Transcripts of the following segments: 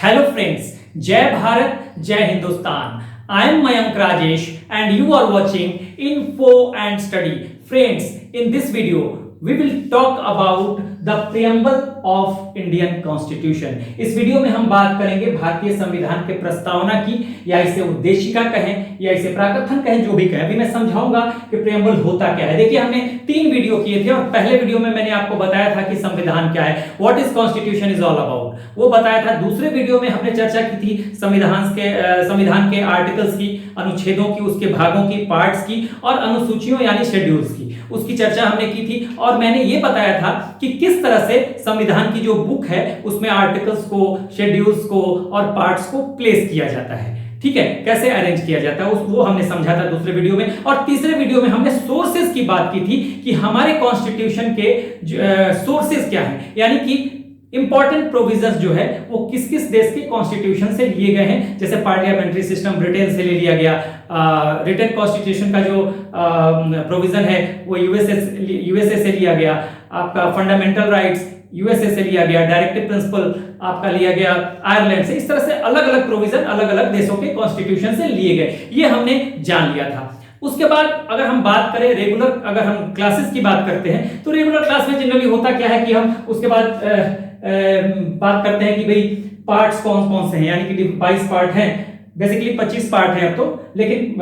Hello friends, Jai Bharat, Jai Hindustan. I am Mayank Rajesh and you are watching Info and Study. Friends, in this video we will talk about the preamble of Indian Constitution. इस video में हम बात करेंगे भारतीय संविधान के प्रस्तावना की, या इसे उद्देशिका कहें या इसे प्राकथन कहें, जो भी कहें। अभी मैं समझाऊंगा कि प्रियम्बल होता क्या है। देखिए, हमने 3 वीडियो किए थे और पहले वीडियो में मैंने आपको बताया था कि संविधान क्या है, what is constitution is all about, वो बताया था। दूसरे वीडियो में हमने चर्चा की थी संविधान के आर्टिकल्स की, अनुच्छेदों की, उसके भागों की, पार्ट्स की और अनुसूचियों यानी शेड्यूल्स की, उसकी चर्चा हमने की थी। और मैंने ये बताया था कि किस तरह से संविधान की जो बुक है उसमें आर्टिकल्स को, शेड्यूल्स को और पार्ट्स को प्लेस किया जाता है। ठीक है, कैसे अरेंज किया जाता है वो हमने समझा था दूसरे वीडियो में। और तीसरे वीडियो में हमने सोर्सेज की बात की थी कि हमारे कॉन्स्टिट्यूशन के सोर्सेज क्या है, यानी कि इंपॉर्टेंट प्रोविजंस जो है वो किस किस देश के कॉन्स्टिट्यूशन से लिए गए हैं। जैसे पार्लियामेंट्री सिस्टम ब्रिटेन से ले लिया गया, रिटन कॉन्स्टिट्यूशन का जो प्रोविजन है वो यूएसए से लिया गया, आपका फंडामेंटल राइट्स यूएसए से लिया गया, डायरेक्टिव प्रिंसिपल आपका लिया गया आयरलैंड से। इस तरह से अलग अलग प्रोविजन अलग अलग देशों के कॉन्स्टिट्यूशन से लिए गए, ये हमने जान लिया था। उसके बाद अगर हम बात करें रेगुलर, अगर हम क्लासेस की बात करते हैं तो रेगुलर क्लास में जनरली होता क्या है कि हम उसके बाद बात करते हैं कि भाई पार्ट्स कौन कौन से हैं, यानी कि 22 पार्ट हैं, बेसिकली 25 पार्ट हैं अब तो, लेकिन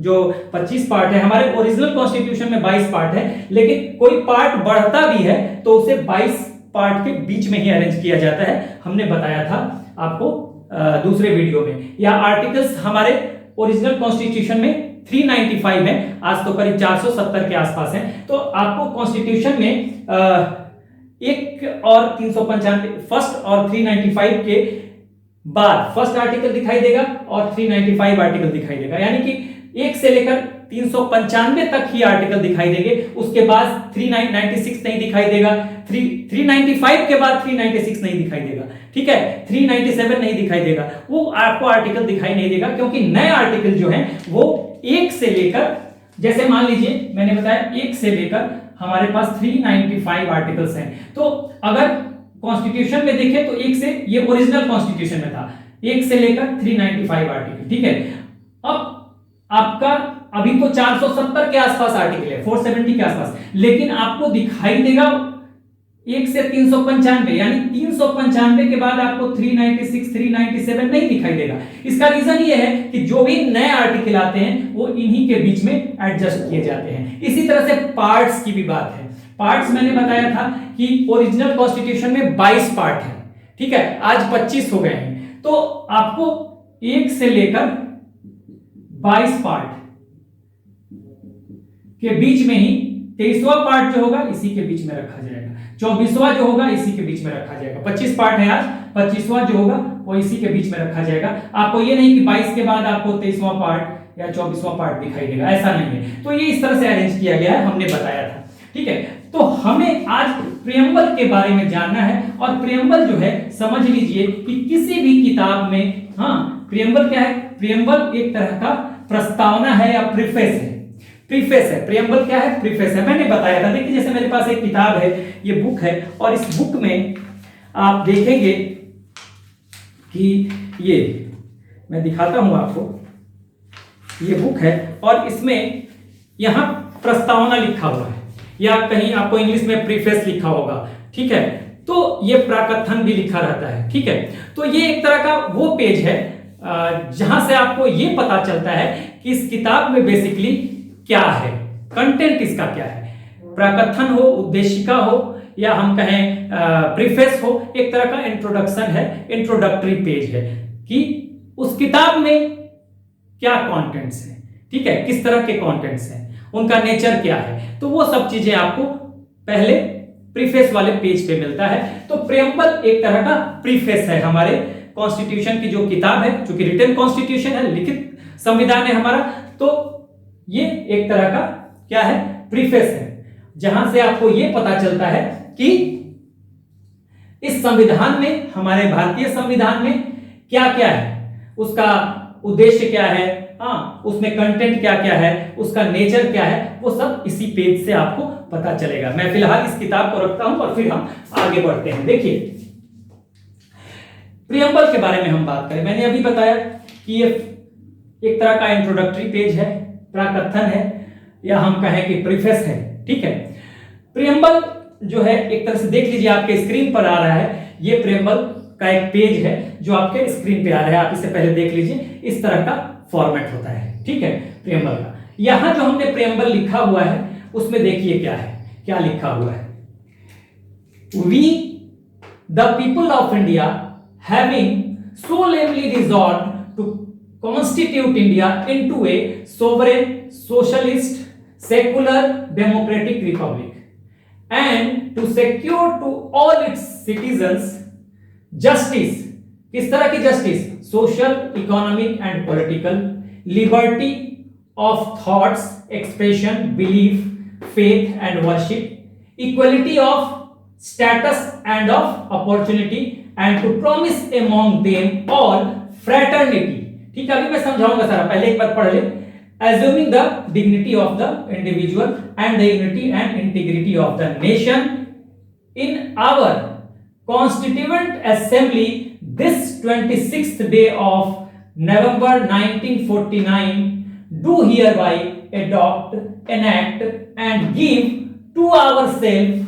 जो 25 पार्ट है हमारे ओरिजिनल कॉन्स्टिट्यूशन में 22 पार्ट है, लेकिन कोई पार्ट बढ़ता भी है तो उसे 22 पार्ट के बीच में ही अरेंज किया जाता है, हमने बताया था आपको दूसरे वीडियो में। या आर्टिकल्स हमारे ओरिजिनल कॉन्स्टिट्यूशन में 395 है, आज तो करीब 470 के आसपास है। तो आपको कॉन्स्टिट्यूशन में एक और 395 फर्स्ट और 395 के बाद फर्स्ट आर्टिकल दिखाई देगा और 395 आर्टिकल दिखाई देगा, यानी कि 1 से लेकर 395 तक ही आर्टिकल दिखाई देंगे। उसके बाद 396 नहीं दिखाई देगा, 395 के बाद 396 नहीं दिखाई देगा, ठीक है, 397 नहीं दिखाई देगा, वो आपको आर्टिकल दिखाई नहीं देगा, क्योंकि नए आर्टिकल जो हैं वो 1 से लेकर, जैसे मान लीजिए मैंने बताया 1 से लेकर हमारे पास 395 आर्टिकल्स हैं। तो अगर कॉन्स्टिट्यूशन में देखें तो 1 से, ये ओरिजिनल कॉन्स्टिट्यूशन में था, 1 से लेकर 395 आर्टिकल, ठीक है। अब आपका अभी तो 470 के आसपास आर्टिकल है, 470 के आसपास, लेकिन आपको दिखाई देगा 1 से 395, यानी 395 के बाद आपको 396, 397 नहीं दिखाई देगा। इसका रीजन ये है कि जो भी नए आर्टिकल आते हैं वो इन्हीं के बीच में एडजस्ट किए जाते हैं। इसी तरह से पार्ट्स की भी बात है। पार्ट्स मैंने बताया था कि ओरिजिनल कॉन्स्टिट्यूशन में 22 पार्ट है, ठीक है, आज 25 हो गए हैं। तो आपको 1 से लेकर 22 पार्ट के बीच में ही 23वां पार्ट जो होगा इसी के बीच में रखा जाएगा, 24वां जो होगा इसी के बीच में रखा जाएगा। 25 पार्ट है आज, 25वां जो होगा वो इसी के बीच में रखा जाएगा। आपको ये नहीं कि 22 के बाद आपको 23वां पार्ट या 24वां पार्ट दिखाई देगा, ऐसा नहीं है। तो ये इस तरह से अरेंज किया गया है, हमने बताया था, ठीक है। तो हमें आज प्रियम्बल के बारे में जानना है, और प्रियम्बल जो है समझ लीजिए कि किसी भी किताब में, हाँ, प्रियम्बल क्या है? प्रियम्बल एक तरह का प्रस्तावना है या प्रीफेस है। प्रीफेस है, प्रियम्बल क्या है? प्रीफेस है। मैंने बताया था, देखिए जैसे मेरे पास एक किताब है, ये बुक है, और इस बुक में आप देखेंगे कि ये मैं दिखाता हूं आपको, ये बुक है और इसमें यहां प्रस्तावना लिखा हुआ है, या कहीं आपको इंग्लिश में प्रीफेस लिखा होगा, ठीक है। तो ये प्राकथन भी लिखा रहता है, ठीक है। तो ये एक तरह का वो पेज है जहां से आपको ये पता चलता है कि इस किताब में बेसिकली क्या है, कंटेंट इसका क्या है। प्राकथन हो, उद्देशिका हो, या हम कहें प्रीफेस हो, एक तरह का इंट्रोडक्शन है, इंट्रोडक्टरी पेज है कि उस किताब में क्या कंटेंट्स हैं, ठीक है, किस तरह के कंटेंट्स हैं, उनका नेचर क्या है। तो वो सब चीजें आपको पहले प्रीफेस वाले पेज पे मिलता है। तो प्रियम्बल एक तरह का प्रीफेस है हमारे कॉन्स्टिट्यूशन की जो किताब है, जो कि रिटन कॉन्स्टिट्यूशन है, लिखित संविधान है हमारा। तो ये एक तरह का क्या है? प्रीफेस है, जहां से आपको ये पता चलता है कि इस संविधान में, हमारे भारतीय संविधान में क्या क्या है, उसका उद्देश्य क्या है, हाँ, उसमें कंटेंट क्या क्या है, उसका नेचर क्या है, वो सब इसी पेज से आपको पता चलेगा। मैं फिलहाल इस किताब को रखता हूं और फिर हम आगे बढ़ते हैं। देखिए, प्रियम्बल के बारे में हम बात करें, मैंने अभी बताया कि ये एक तरह का इंट्रोडक्टरी पेज है, प्राकथन है, या हम कहें कि प्रीफेस है। ठीक है, प्रियम्बल जो है एक तरह से देख लीजिए, आपके स्क्रीन पर आ रहा है, ये प्रियम्बल का एक पेज है जो आपके स्क्रीन पे आ रहा है, आप इसे पहले देख लीजिए। इस तरह का फॉर्मेट होता है, ठीक है, प्रियम्बल का। यहां जो हमने प्रियम्बल लिखा हुआ है उसमें देखिए क्या है, क्या लिखा हुआ है। We the people of India having solemnly resolved to constitute India into a sovereign, socialist, secular, democratic republic and to secure to all its citizens justice. किस तरह की justice? Social, economic and political, liberty of thoughts, expression, belief, faith and worship, equality of status and of opportunity and to promise among them all fraternity. ठीक है, अभी मैं समझाऊंगा सारा, पहले एक बार पढ़ ले। Assuming the dignity of the individual and the unity and integrity of the nation in our Constituent Assembly this 26th day of November 1949 do hereby adopt, enact and give to ourselves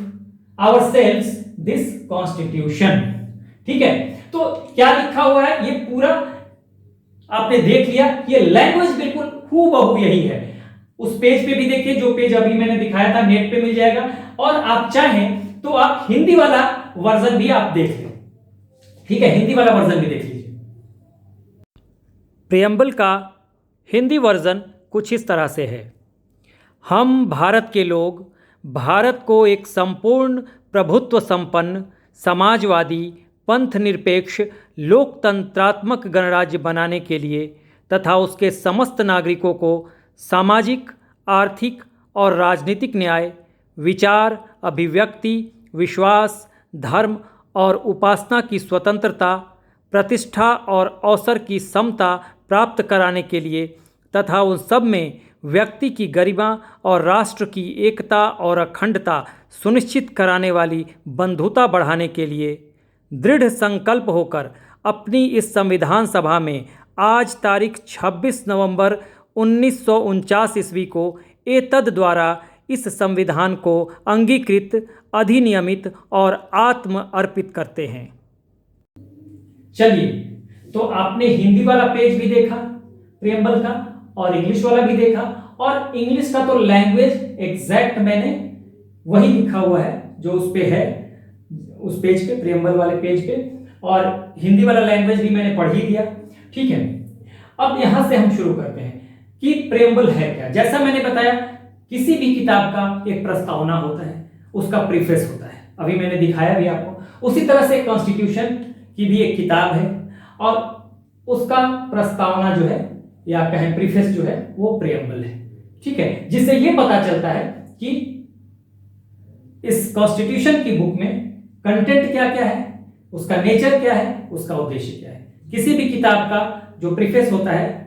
this Constitution। ठीक है, तो क्या लिखा हुआ है ये पूरा आपने देख लिया। ये लैंग्वेज बिल्कुल हूबहू यही है। उस पेज पे भी देखिए, जो पेज अभी मैंने दिखाया था, नेट पे मिल जाएगा, और आप चाहें तो आप हिंदी वाला वर्जन भी आप देख लें। ठीक है, हिंदी वाला वर्जन भी देख लीजिए। प्रियम्बल का हिंदी वर्जन कुछ इस तरह से है। हम भारत के लोग भारत को एक संपूर्ण प्रभुत्व संपन्न समाजवादी पंथ निरपेक्ष लोकतंत्रात्मक गणराज्य बनाने के लिए तथा उसके समस्त नागरिकों को सामाजिक, आर्थिक और राजनीतिक न्याय, विचार, अभिव्यक्ति, विश्वास, धर्म और उपासना की स्वतंत्रता, प्रतिष्ठा और अवसर की समता प्राप्त कराने के लिए तथा उन सब में व्यक्ति की गरिमा और राष्ट्र की एकता और अखंडता सुनिश्चित कराने वाली बंधुता बढ़ाने के लिए दृढ़ संकल्प होकर अपनी इस संविधान सभा में आज तारीख 26 नवंबर 1949 ईस्वी को एतद द्वारा इस संविधान को अंगीकृत, अधिनियमित और आत्म अर्पित करते हैं। चलिए, तो आपने हिंदी वाला पेज भी देखा प्रियम्बल का, और इंग्लिश वाला भी देखा, और इंग्लिश का तो लैंग्वेज एग्जैक्ट मैंने वही लिखा हुआ है जो उस पे है, उस पेज पे, प्रियम्बल वाले पेज पे, और हिंदी वाला लैंग्वेज भी मैंने पढ़ ही दिया। ठीक है, अब यहां से हम शुरू करते हैं कि प्रियम्बल है क्या। जैसा मैंने बताया, किसी भी किताब का एक प्रस्तावना होता है, उसका प्रीफेस होता है, अभी मैंने दिखाया भी आपको। उसी तरह से कॉन्स्टिट्यूशन की भी एक किताब है, और उसका प्रस्तावना जो है, या कहें प्रीफेस जो है, वो प्रियम्बल है। ठीक है, जिससे ये पता चलता है कि इस कॉन्स्टिट्यूशन की बुक में कंटेंट क्या क्या है, उसका नेचर क्या है, उसका उद्देश्य क्या है। किसी भी किताब का जो प्रीफेस होता है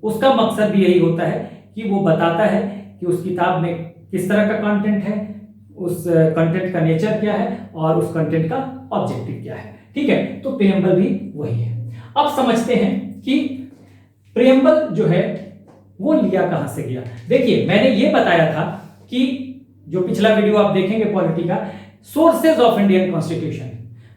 उसका मकसद भी यही होता है कि वो बताता है कि उस किताब में किस तरह का कंटेंट है, उस कंटेंट का नेचर क्या है, और उस कंटेंट का ऑब्जेक्टिव क्या है। ठीक है, तो प्रियम्बल भी वही है। अब समझते हैं कि प्रियम्बल जो है वो लिया कहां से गया। देखिए, मैंने ये बताया था कि जो पिछला वीडियो आप देखेंगे पॉलिटी का, सोर्सेज ऑफ इंडियन कॉन्स्टिट्यूशन,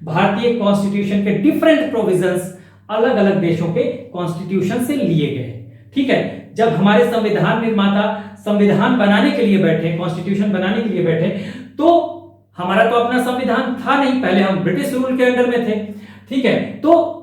भारतीय कॉन्स्टिट्यूशन के डिफरेंट प्रोविजंस अलग अलग देशों के कॉन्स्टिट्यूशन से लिए गए। ठीक है, जब हमारे संविधान निर्माता संविधान बनाने के लिए बैठे, कॉन्स्टिट्यूशन बनाने के लिए बैठे, तो हमारा तो अपना संविधान था नहीं, पहले हम ब्रिटिश रूल के अंडर में थे। ठीक है, तो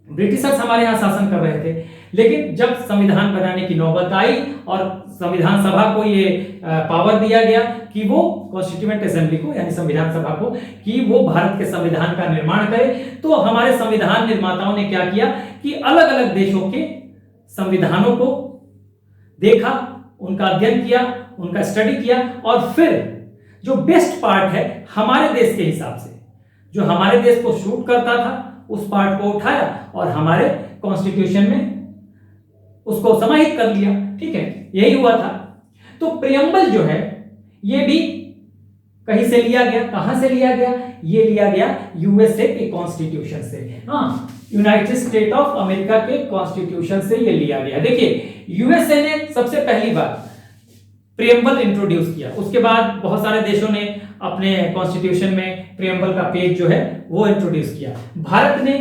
ब्रिटिशर्स हमारे यहां शासन कर रहे थे, लेकिन जब संविधान बनाने की नौबत आई और संविधान सभा को ये पावर दिया गया कि वो कॉन्स्टिट्यूएंट असेंबली को, यानी संविधान सभा को, कि वो भारत के संविधान का निर्माण करे, तो हमारे संविधान निर्माताओं ने क्या किया कि अलग अलग देशों के संविधानों को देखा, उनका अध्ययन किया, उनका स्टडी किया, और फिर जो बेस्ट पार्ट है हमारे देश के हिसाब से, जो हमारे देश को सूट करता था, उस पार्ट को उठाया और हमारे कॉन्स्टिट्यूशन में उसको समाहित कर लिया। ठीक है, यही हुआ था। तो प्रियम्बल जो है ये भी कहीं से लिया गया, कहां से लिया गया, ये लिया गया यूएसए के कॉन्स्टिट्यूशन से। हाँ, यूनाइटेड स्टेट ऑफ अमेरिका के कॉन्स्टिट्यूशन से ये लिया गया। देखिए, यूएसए ने सबसे पहली बार प्रियम्बल इंट्रोड्यूस किया, उसके बाद बहुत सारे देशों ने अपने कॉन्स्टिट्यूशन में प्रियम्बल का पेज जो है वो इंट्रोड्यूस किया। भारत ने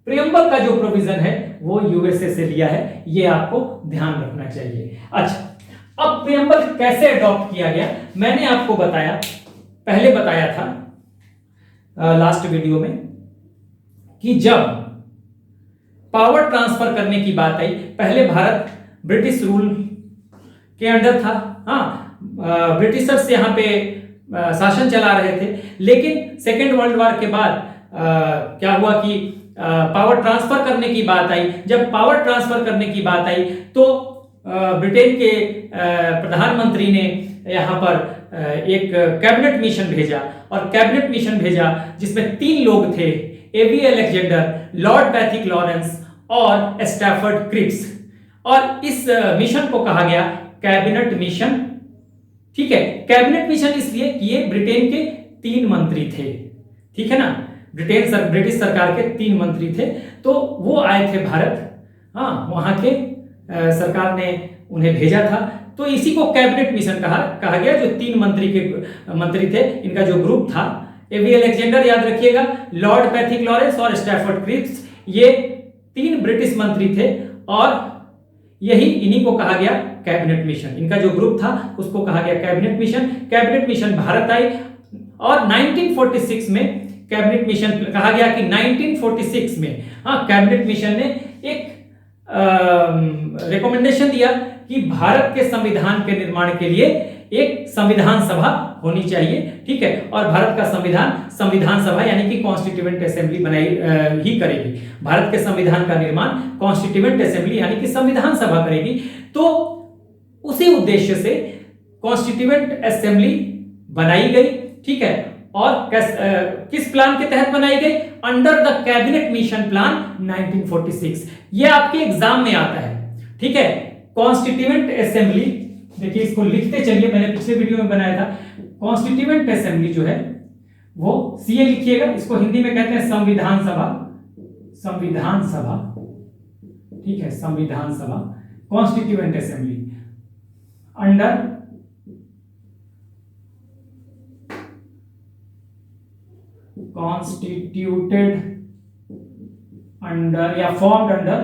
प्रियम्बल का जो प्रोविजन है वो यूएसए से लिया है, ये आपको ध्यान रखना चाहिए। अच्छा, अब प्रियम्बल कैसे अडॉप्ट किया गया, मैंने आपको बताया, पहले बताया था लास्ट वीडियो में, कि जब पावर ट्रांसफर करने की बात आई, पहले भारत ब्रिटिश रूल के अंडर था। हाँ, ब्रिटिशर्स यहाँ पे शासन चला रहे थे, लेकिन सेकेंड वर्ल्ड वॉर के बाद क्या हुआ कि पावर ट्रांसफर करने की बात आई। जब पावर ट्रांसफर करने की बात आई तो ब्रिटेन के प्रधानमंत्री ने यहाँ पर एक कैबिनेट मिशन भेजा, और कैबिनेट मिशन भेजा जिसमें 3 लोग थे, AB Alexander, Lord Pethick Lawrence और स्टैफर्ड क्रिप्स, और इस मिशन को कहा गया कैबिनेट मिशन। ठीक है, कैबिनेट मिशन इसलिए कि ये ब्रिटेन के 3 मंत्री थे, ठीक है ना, ब्रिटिश सरकार के 3 मंत्री थे, तो वो आए थे भारत। हाँ, वहां के सरकार ने उन्हें भेजा था, तो इसी को कैबिनेट मिशन कहा गया। जो 3 मंत्री थे, इनका जो ग्रुप था, एबी अलेक्जेंडर याद रखिएगा, लॉर्ड पैथिक लॉरेंस और स्टैफर्ड क्रिप्स, ये 3 ब्रिटिश मंत्री थे, और इन्हीं को कहा गया कैबिनेट मिशन। इनका जो ग्रुप था उसको कहा गया cabinet mission. Cabinet mission Bharat आई, और 1946 में कैबिनेट मिशन कहा गया कि 1946 में, हाँ, कैबिनेट मिशन ने एक रिकमेंडेशन दिया कि भारत के संविधान के निर्माण के लिए एक संविधान सभा होनी चाहिए। ठीक है, और भारत का संविधान सभा यानी कि कॉन्स्टिट्यूएंट असेंबली बनाई ही करेगी। भारत के संविधान का निर्माण कॉन्स्टिट्यूएंट असेंबली यानी कि संविधान सभा करेगी। तो उसी उद्देश्य से कॉन्स्टिट्यूएंट असेंबली बनाई गई। ठीक है, और किस प्लान के तहत बनाई गई? Under the cabinet mission plan 1946। ये आपके एग्जाम में आता है। ठीक है, कॉन्स्टिट्यूएंट असेंबली, देखिए इसको लिखते चलिए, मैंने पिछले वीडियो में बनाया था। कॉन्स्टिट्यूएंट असेंबली जो है वो सीए लिखिएगा, इसको हिंदी में कहते हैं संविधान सभा। संविधान सभा, ठीक है, संविधान सभा, constituent assembly under constituted under या formed under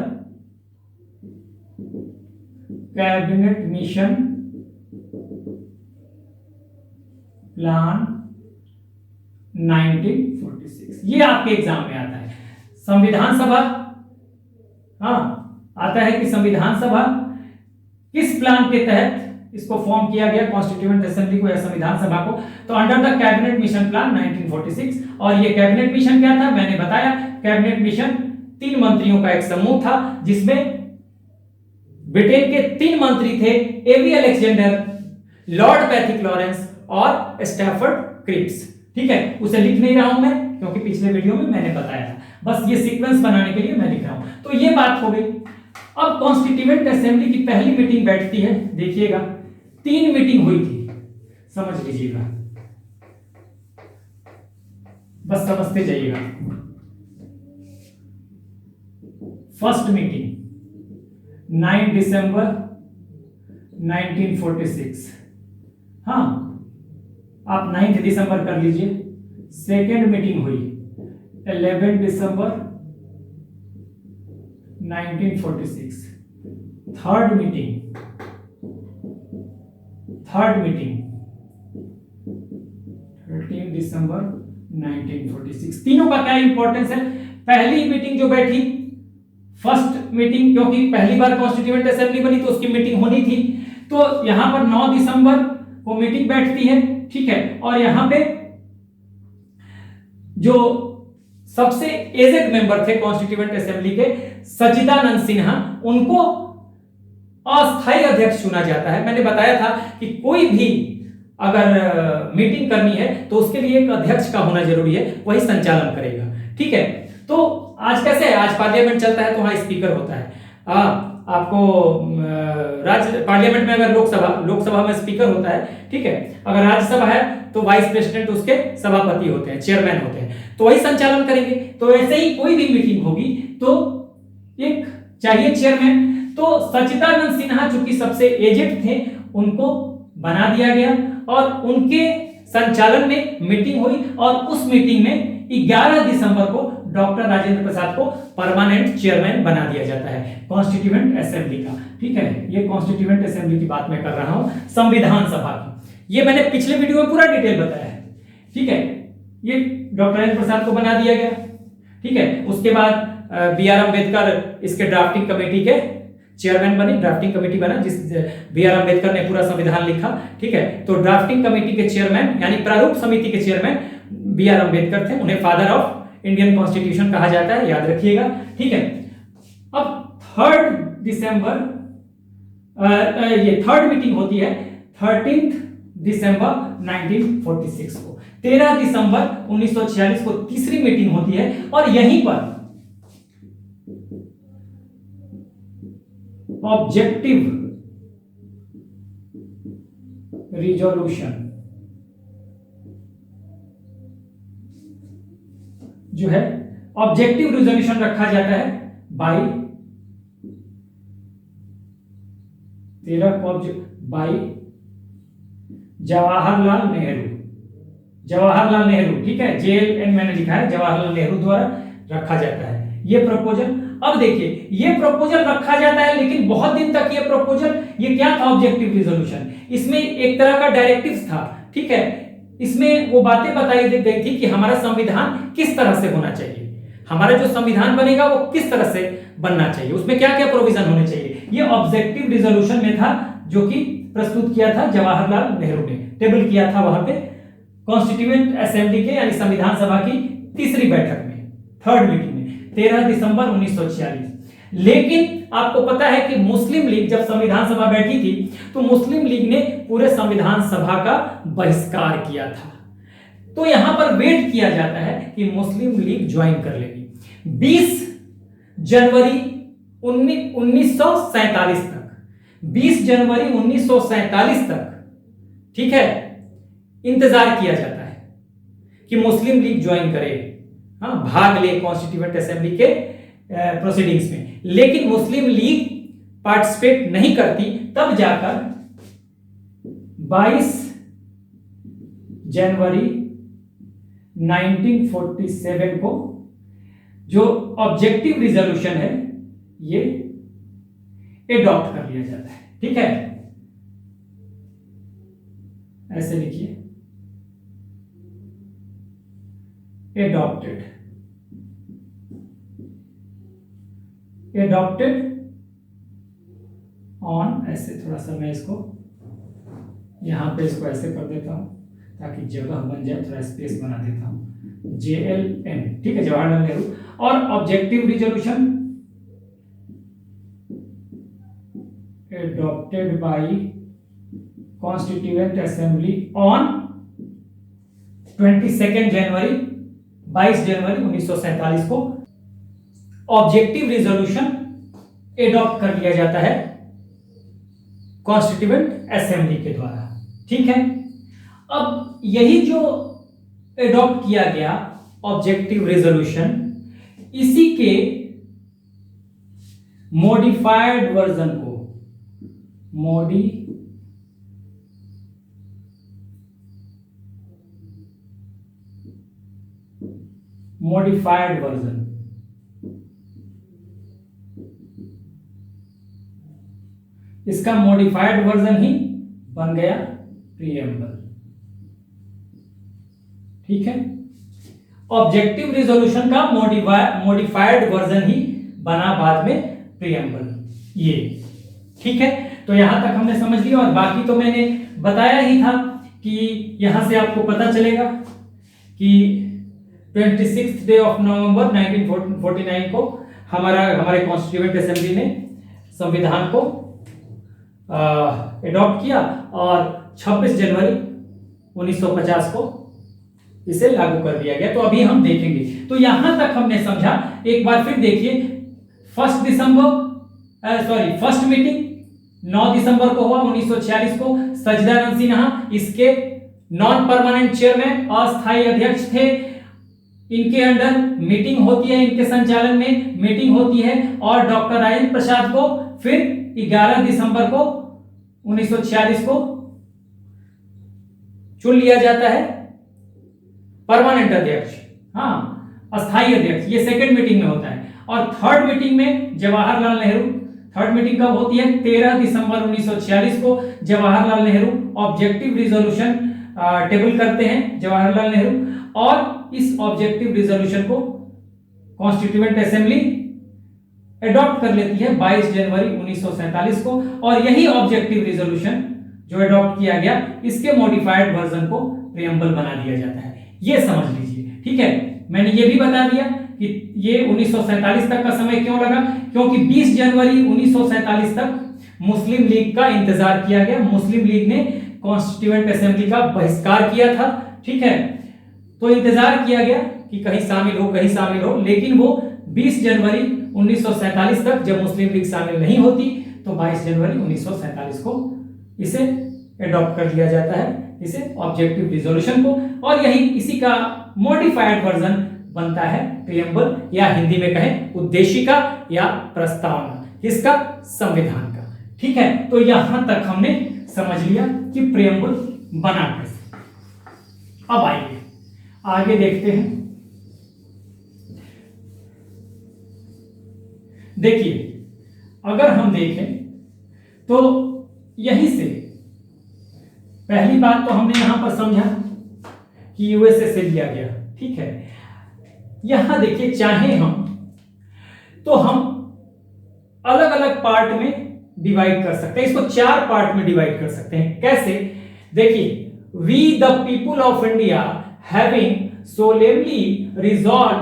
cabinet mission plan 1946। ये आपके एग्जाम में आता है। संविधान सभा, हाँ, आता है कि संविधान सभा किस प्लान के तहत इसको फॉर्म किया गया, कॉन्स्टिट्यूएंट असेंबली को या संविधान सभा को, तो under the cabinet mission plan 1946। और ये कैबिनेट मिशन क्या था? मैंने बताया, कैबिनेट मिशन 3 मंत्रियों का एक समूह था, जिसमें ब्रिटेन के 3 मंत्री थे, AB Alexander, Lord Pethick Lawrence और स्टैफर्ड क्रिप्स। ठीक है, उसे लिख नहीं रहा हूं मैं क्योंकि पिछले वीडियो में मैंने बताया था, बस ये सीक्वेंस बनाने के लिए मैं लिख रहा हूं। तो ये बात हो गई। अब कॉन्स्टिट्यूएंट असेंबली की पहली मीटिंग बैठती है, देखिएगा 3 मीटिंग हुई थी, समझ लीजिएगा, बस समझते जाइएगा। फर्स्ट मीटिंग 9 दिसंबर 1946, हाँ, आप 9 दिसंबर कर लीजिए। सेकेंड मीटिंग हुई 11 दिसंबर 1946। थर्ड मीटिंग 13 दिसंबर 1946। तीनों का क्या इंपॉर्टेंस है? पहली मीटिंग जो बैठी, फर्स्ट मीटिंग, क्योंकि पहली बार कॉन्स्टिट्यूएंट असेंबली बनी तो उसकी मीटिंग होनी थी, तो यहां पर 9 दिसंबर को मीटिंग बैठती है। ठीक है, और यहां पे जो सबसे एजेड मेंबर थे कॉन्स्टिट्यूएंट असेंबली के, सच्चिदानंद सिन्हा, उनको अस्थायी अध्यक्ष चुना जाता है। मैंने बताया था कि कोई भी अगर मीटिंग करनी है तो उसके लिए एक अध्यक्ष का होना जरूरी है, वही संचालन करेगा। ठीक है, तो आज कैसे है? आज पार्लियामेंट चलता है तो वहां स्पीकर होता है। आपको राज्य पार्लियामेंट में अगर लोकसभा में स्पीकर होता है, ठीक है, अगर राज्यसभा है तो वाइस प्रेसिडेंट उसके सभापति होते हैं, चेयरमैन होते हैं, तो वही संचालन करेंगे। तो ऐसे ही कोई भी मीटिंग होगी तो एक चाहिए चेयरमैन। तो सच्चिदानंद सिन्हा चूंकि सबसे एजेड थे, उनको बना दिया गया और उनके संचालन में मीटिंग हुई और उस मीटिंग में 11 दिसंबर को डॉक्टर राजेंद्र प्रसाद को परमानेंट चेयरमैन बना दिया जाता है कॉन्स्टिट्यूएंट असेंबली का। ठीक है, ये कॉन्स्टिट्यूएंट असेंबली की बात मैं कर रहा हूं, संविधान सभा की। ये मैंने पिछले वीडियो में पूरा डिटेल बताया है। ठीक है, ये डॉक्टर राजेंद्र प्रसाद को बना दिया गया। ठीक है, उसके बाद बी.आर. अम्बेडकर इसके ड्राफ्टिंग कमेटी के चेयरमैन बने, ड्राफ्टिंग कमेटी बना, जिस बी.आर. अम्बेडकर ने पूरा संविधान लिखा। ठीक है, तो ड्राफ्टिंग कमेटी के चेयरमैन यानी प्रारूप समिति के चेयरमैन बी.आर. अम्बेडकर थे। उन्हें फादर ऑफ इंडियन कॉन्स्टिट्यूशन कहा जाता है, याद रखिएगा। ठीक है, अब 3 दिसंबर ये थर्ड मीटिंग होती है 13 दिसंबर 1946 को। 13 दिसंबर 1946 को तीसरी मीटिंग होती है और यहीं पर ऑब्जेक्टिव रिजोल्यूशन जो है, ऑब्जेक्टिव रिजोल्यूशन रखा जाता है बाई 13 को बाई जवाहरलाल नेहरू। ठीक है, JLN मैंने लिखा है, जवाहरलाल नेहरू द्वारा रखा जाता है ये प्रपोजल। अब देखिए, ये प्रपोजल रखा जाता है, लेकिन बहुत दिन तक ये प्रपोजल, ये क्या था ऑब्जेक्टिव रिजोल्यूशन, इसमें एक तरह का डायरेक्टिव्स था। ठीक है, इसमें वो बातें बताई गई थी कि हमारा संविधान किस तरह से होना चाहिए, हमारा जो संविधान बनेगा वो किस तरह से बनना चाहिए, उसमें क्या क्या प्रोविजन होने चाहिए। ये ऑब्जेक्टिव रिजोल्यूशन में था, जो कि प्रस्तुत किया था जवाहरलाल नेहरू ने, टेबल किया था वहां पे कॉन्स्टिट्यूएंट असेंबली के यानी संविधान सभा की तीसरी बैठक में, थर्ड मीटिंग में 13 दिसंबर 1946। लेकिन आपको पता है कि मुस्लिम लीग जब संविधान सभा बैठी थी तो मुस्लिम लीग ने पूरे संविधान सभा का बहिष्कार किया था। तो यहां पर वेट किया जाता है कि मुस्लिम लीग ज्वाइन कर लेगी। 20 जनवरी 1947 तक, 20 जनवरी 1947 तक, ठीक है, इंतजार किया जाता है कि मुस्लिम लीग ज्वाइन करे, हाँ, भाग ले कॉन्स्टिट्यूएंट असेंबली के प्रोसीडिंग्स में। लेकिन मुस्लिम लीग पार्टिसिपेट नहीं करती। तब जाकर 22 जनवरी 1947 को जो ऑब्जेक्टिव रिजोल्यूशन है ये एडॉप्ट कर लिया जाता है। ठीक है, ऐसे लिखिए, एडॉप्टेड ऑन, ऐसे थोड़ा सा मैं इसको यहां पे इसको ऐसे कर देता हूं ताकि जगह बन जाए, थोड़ा स्पेस बना देता हूं, JLN। ठीक है, जवाहरलाल नेहरू। और objective resolution adopted by constituent assembly on 22 जनवरी 22 जनवरी 1947 को ऑब्जेक्टिव रिजोल्यूशन एडॉप्ट कर लिया जाता है कॉन्स्टिट्यूएंट असेंबली के द्वारा। ठीक है, अब यही जो एडॉप्ट किया गया ऑब्जेक्टिव रिजोल्यूशन, इसी के मॉडिफाइड वर्जन को मॉडिफाइड वर्जन, इसका मॉडिफाइड वर्जन ही बन गया प्रीएम्बल। ठीक है, ऑब्जेक्टिव रिजोल्यूशन का मॉडिफाइड वर्जन ही बना बाद में प्रीएम्बल ये। ठीक है, तो यहां तक हमने समझ लिया और बाकी तो मैंने बताया ही था कि यहां से आपको पता चलेगा कि 26 डे ऑफ नवंबर 1949 को हमारे कॉन्स्टिट्यूएंट असेंबली ने संविधान को एडॉप्ट किया और 26 जनवरी 1950 को इसे लागू कर दिया गया। तो अभी हम देखेंगे, तो यहां तक हमने समझा। एक बार फिर देखिए, 1 दिसंबर फर्स्ट मीटिंग 9 दिसंबर को हुआ 1946 को। सच्चिदानंद सिन्हा इसके नॉन परमानेंट चेयरमैन, अस्थायी अध्यक्ष थे। इनके अंडर मीटिंग होती है, इनके संचालन में मीटिंग होती है। और डॉक्टर राजेंद्र प्रसाद को फिर 11 दिसंबर को 1946 को चुन लिया जाता है परमानेंट अध्यक्ष, हाँ अस्थायी अध्यक्ष। ये सेकंड मीटिंग में होता है। और थर्ड मीटिंग में जवाहरलाल नेहरू, थर्ड मीटिंग कब होती है? 13 दिसंबर 1946 को Jawaharlal Nehru objective resolution table करते हैं जवाहरलाल नेहरू, और इस ऑब्जेक्टिव रिजोल्यूशन को कॉन्स्टिट्यूएंट असेंबली एडॉप्ट कर लेती है 22 जनवरी 1947 को। और यही ऑब्जेक्टिव रिजोल्यूशन जो एडॉप्ट किया गया, इसके मॉडिफाइड वर्जन को प्रियम्बल बना दिया जाता है। ये समझ लीजिए, ठीक है। मैंने ये भी बता दिया कि ये 1947 तक का समय क्यों लगा, क्योंकि 20 जनवरी 1947 तक मुस्लिम लीग का इंतजार किया गया। मुस्लिम लीग ने कॉन्स्टिट्यूएंट असेंबली का बहिष्कार किया था, ठीक है। तो इंतजार किया गया कि कहीं शामिल हो, कहीं शामिल हो, लेकिन वो 20 जनवरी 1947 तक जब मुस्लिम लीग शामिल नहीं होती, तो 22 जनवरी 1947 को इसे एडॉप्ट कर लिया जाता है, इसे ऑब्जेक्टिव रिजोल्यूशन को। और यही इसी का मॉडिफाइड वर्जन बनता है प्रियम्बल, या हिंदी में कहें उद्देशिका या प्रस्तावना, किसका? संविधान का, ठीक है। तो यहां तक हमने समझ लिया कि प्रियम्बल बना कैसे। अब आइए आगे देखते हैं। देखिए, अगर हम देखें तो यहीं से पहली बात तो हमने यहां पर समझा कि यूएसए से लिया गया, ठीक है। यहां देखिए, चाहे हम तो हम अलग अलग पार्ट में डिवाइड कर सकते हैं, इसको 4 पार्ट में डिवाइड कर सकते हैं। कैसे? देखिए, we the people of India having solemnly resolve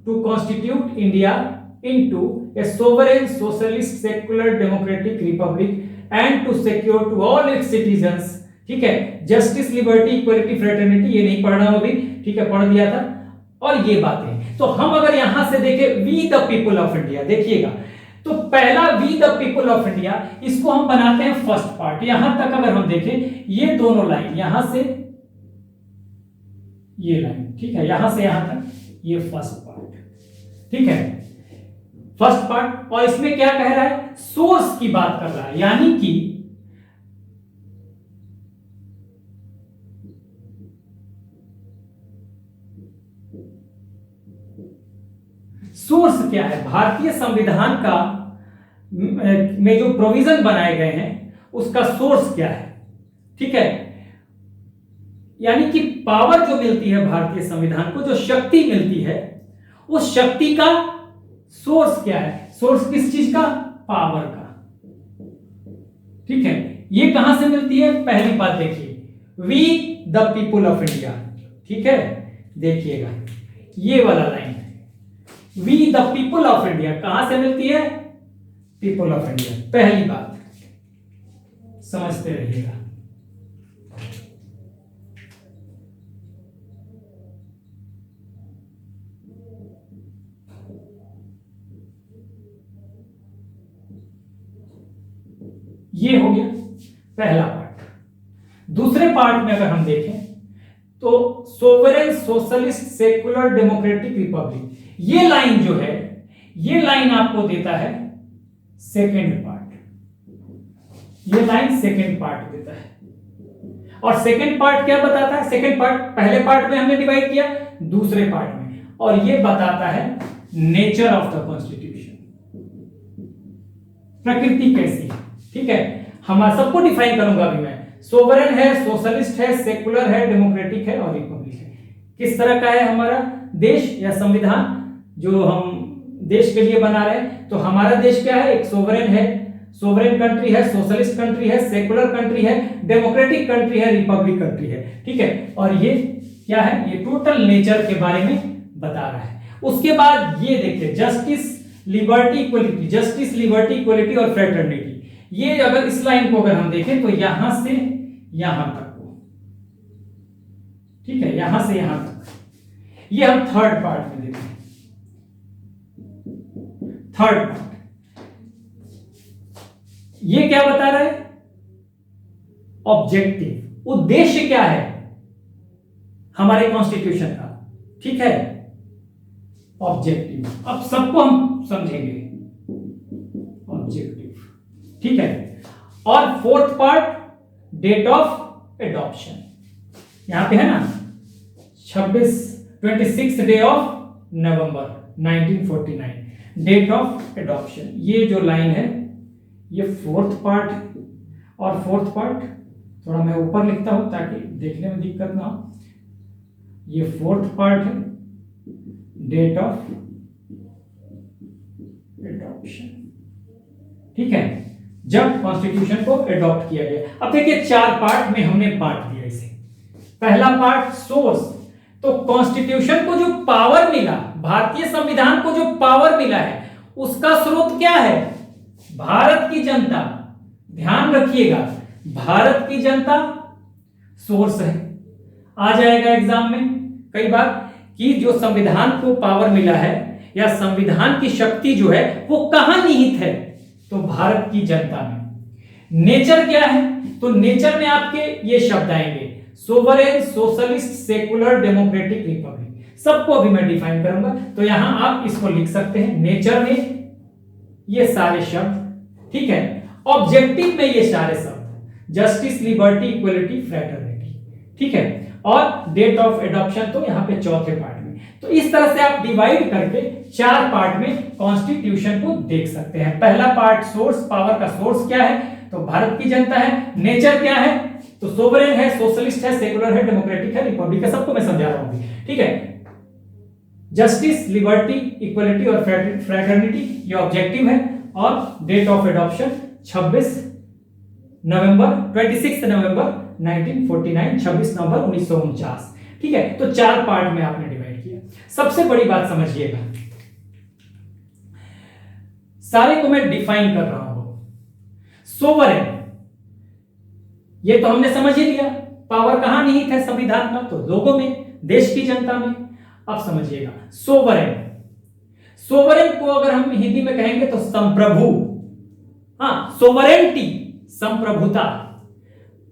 to constitute India into a sovereign socialist secular democratic republic and to secure to all its citizens, ठीक है, जस्टिस लिबर्टी इक्वालिटी फ्रेटर्निटी, ये नहीं पढ़ रहा हूं अभी, ठीक है, पढ़ दिया था। और ये बातें तो हम अगर यहां से देखें we the people of India, देखिएगा तो पहला we the people of India, इसको हम बनाते हैं फर्स्ट पार्ट। यहां तक अगर हम देखें, ये दोनों लाइन यहां से ये लाइन, ठीक है, यहां से यहां तक ये फर्स्ट पार्ट, ठीक है, फर्स्ट पार्ट। और इसमें क्या कह रहा है? सोर्स की बात कर रहा है, यानी कि सोर्स क्या है, भारतीय संविधान का में जो प्रोविजन बनाए गए हैं उसका सोर्स क्या है, ठीक है। यानी कि पावर जो मिलती है भारतीय संविधान को, जो शक्ति मिलती है, उस शक्ति का सोर्स क्या है? सोर्स किस चीज का? पावर का, ठीक है। ये कहां से मिलती है? पहली बात देखिए, we the people of India, ठीक है, देखिएगा ये वाला line, we the people of India कहां से मिलती है? People of India. पहली बात समझते रहिएगा। ये हो गया पहला पार्ट। दूसरे पार्ट में अगर हम देखें तो sovereign socialist secular democratic Republic, ये लाइन जो है, ये लाइन आपको देता है सेकेंड पार्ट, ये लाइन सेकेंड पार्ट देता है। और सेकेंड पार्ट क्या बताता है? सेकेंड पार्ट पहले पार्ट में हमने डिवाइड किया, दूसरे पार्ट में, और ये बताता है नेचर ऑफ द कॉन्स्टिट्यूशन, प्रकृति कैसी है, ठीक है। हम सबको डिफाइन करूंगा अभी मैं। सोवरेन है, सोशलिस्ट है, सेकुलर है, डेमोक्रेटिक है और रिपब्लिक है। किस तरह का है हमारा देश या संविधान जो हम देश के लिए बना रहे हैं? तो हमारा देश क्या है? एक सोवरेन है, सोवरेन कंट्री है, सोशलिस्ट कंट्री है, सेकुलर कंट्री है, डेमोक्रेटिक कंट्री है, रिपब्लिक कंट्री है, ठीक है। और ये क्या है? ये टोटल नेचर के बारे में बता रहा है। उसके बाद ये देखिए, justice liberty equality, justice liberty equality और फ्रेटर्निटी, ये अगर इस लाइन को अगर हम देखें तो यहां से यहां तक को, ठीक है, यहां से यहां तक, ये हम थर्ड पार्ट में देखें। थर्ड पार्ट ये क्या बता रहा है? ऑब्जेक्टिव, उद्देश्य क्या है हमारे कॉन्स्टिट्यूशन का, ठीक है, ऑब्जेक्टिव। अब सबको हम समझेंगे, ऑब्जेक्टिव, ठीक है। और fourth part, date of adoption, यहां पे है ना 26 day of November 1949, date of adoption. ये जो लाइन है ये फोर्थ पार्ट है, और फोर्थ पार्ट थोड़ा मैं ऊपर लिखता हूं ताकि देखने में दिक्कत ना हो। ये फोर्थ पार्ट है, डेट ऑफ एडॉप्शन, ठीक है, जब कॉन्स्टिट्यूशन को एडॉप्ट किया गया। अब देखिए 4 पार्ट में हमने बांट दिया इसे। पहला पार्ट सोर्स, तो कॉन्स्टिट्यूशन को जो पावर मिला, भारतीय संविधान को जो पावर मिला है, उसका स्रोत क्या है? भारत की जनता। ध्यान रखिएगा, भारत की जनता सोर्स है। आ जाएगा एग्जाम में कई बार कि जो संविधान को पावर मिला है या संविधान की शक्ति जो है वो कहां निहित है? तो भारत की जनता में। नेचर क्या है? तो नेचर में आपके ये शब्द आएंगे, sovereign, socialist, secular, democratic, Republic. सबको अभी मैं डिफाइन करूंगा, तो यहां आप इसको लिख सकते हैं, नेचर में ये सारे शब्द, ठीक है। ऑब्जेक्टिव में ये सारे शब्द, जस्टिस, लिबर्टी, इक्वलिटी, फ्रेटर्निटी, ठीक है। और डेट ऑफ एडॉप्शन तो यहां पे चौथे पार्ट में। तो इस तरह से आप डिवाइड करके 4 पार्ट में कॉन्स्टिट्यूशन को देख सकते हैं। पहला पार्ट सोर्स, पावर का सोर्स क्या है? तो भारत की जनता है। नेचर क्या है? तो सोवरेन है, सोशलिस्ट है, सेकुलर है, डेमोक्रेटिक है, रिपब्लिक है। सबको मैं समझा रहा हूं, ठीक है। जस्टिस, लिबर्टी, इक्वलिटी और फ्रेटर्निटी ये ऑब्जेक्टिव है। और डेट ऑफ एडॉप्शन 26 नवंबर 1949, 26 नवंबर 1949, ठीक है। तो 4 पार्ट में आपने डिवाइड किया। सबसे बड़ी बात समझिएगा, सारे को मैं डिफाइन कर रहा हूं। सोवरेन, ये तो हमने समझ ही लिया, पावर कहां निहित है संविधान का? तो लोगों में, देश की जनता में। अब समझिएगा सोवरेन, सोवरेन को अगर हम हिंदी में कहेंगे तो संप्रभु। हाँ, सोवरेंटी, संप्रभुता।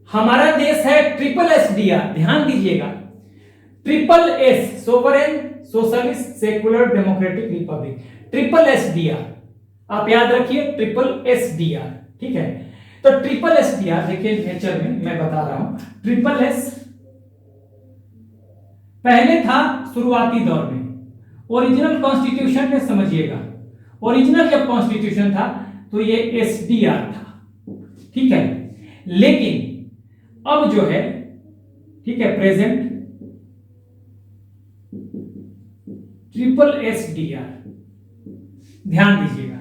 हमारा देश है SSSR, ध्यान दीजिएगा, SSS, sovereign, socialist, secular, democratic, Republic, SSSR। आप याद रखिए SSSR, ठीक है। तो SSSR देखिए, नेचर में मैं बता रहा हूं, SSS पहले था शुरुआती दौर में, ओरिजिनल कॉन्स्टिट्यूशन में समझिएगा, ओरिजिनल जब कॉन्स्टिट्यूशन था तो ये SDR था, ठीक है। लेकिन अब जो है, ठीक है, प्रेजेंट SSSR। ध्यान दीजिएगा,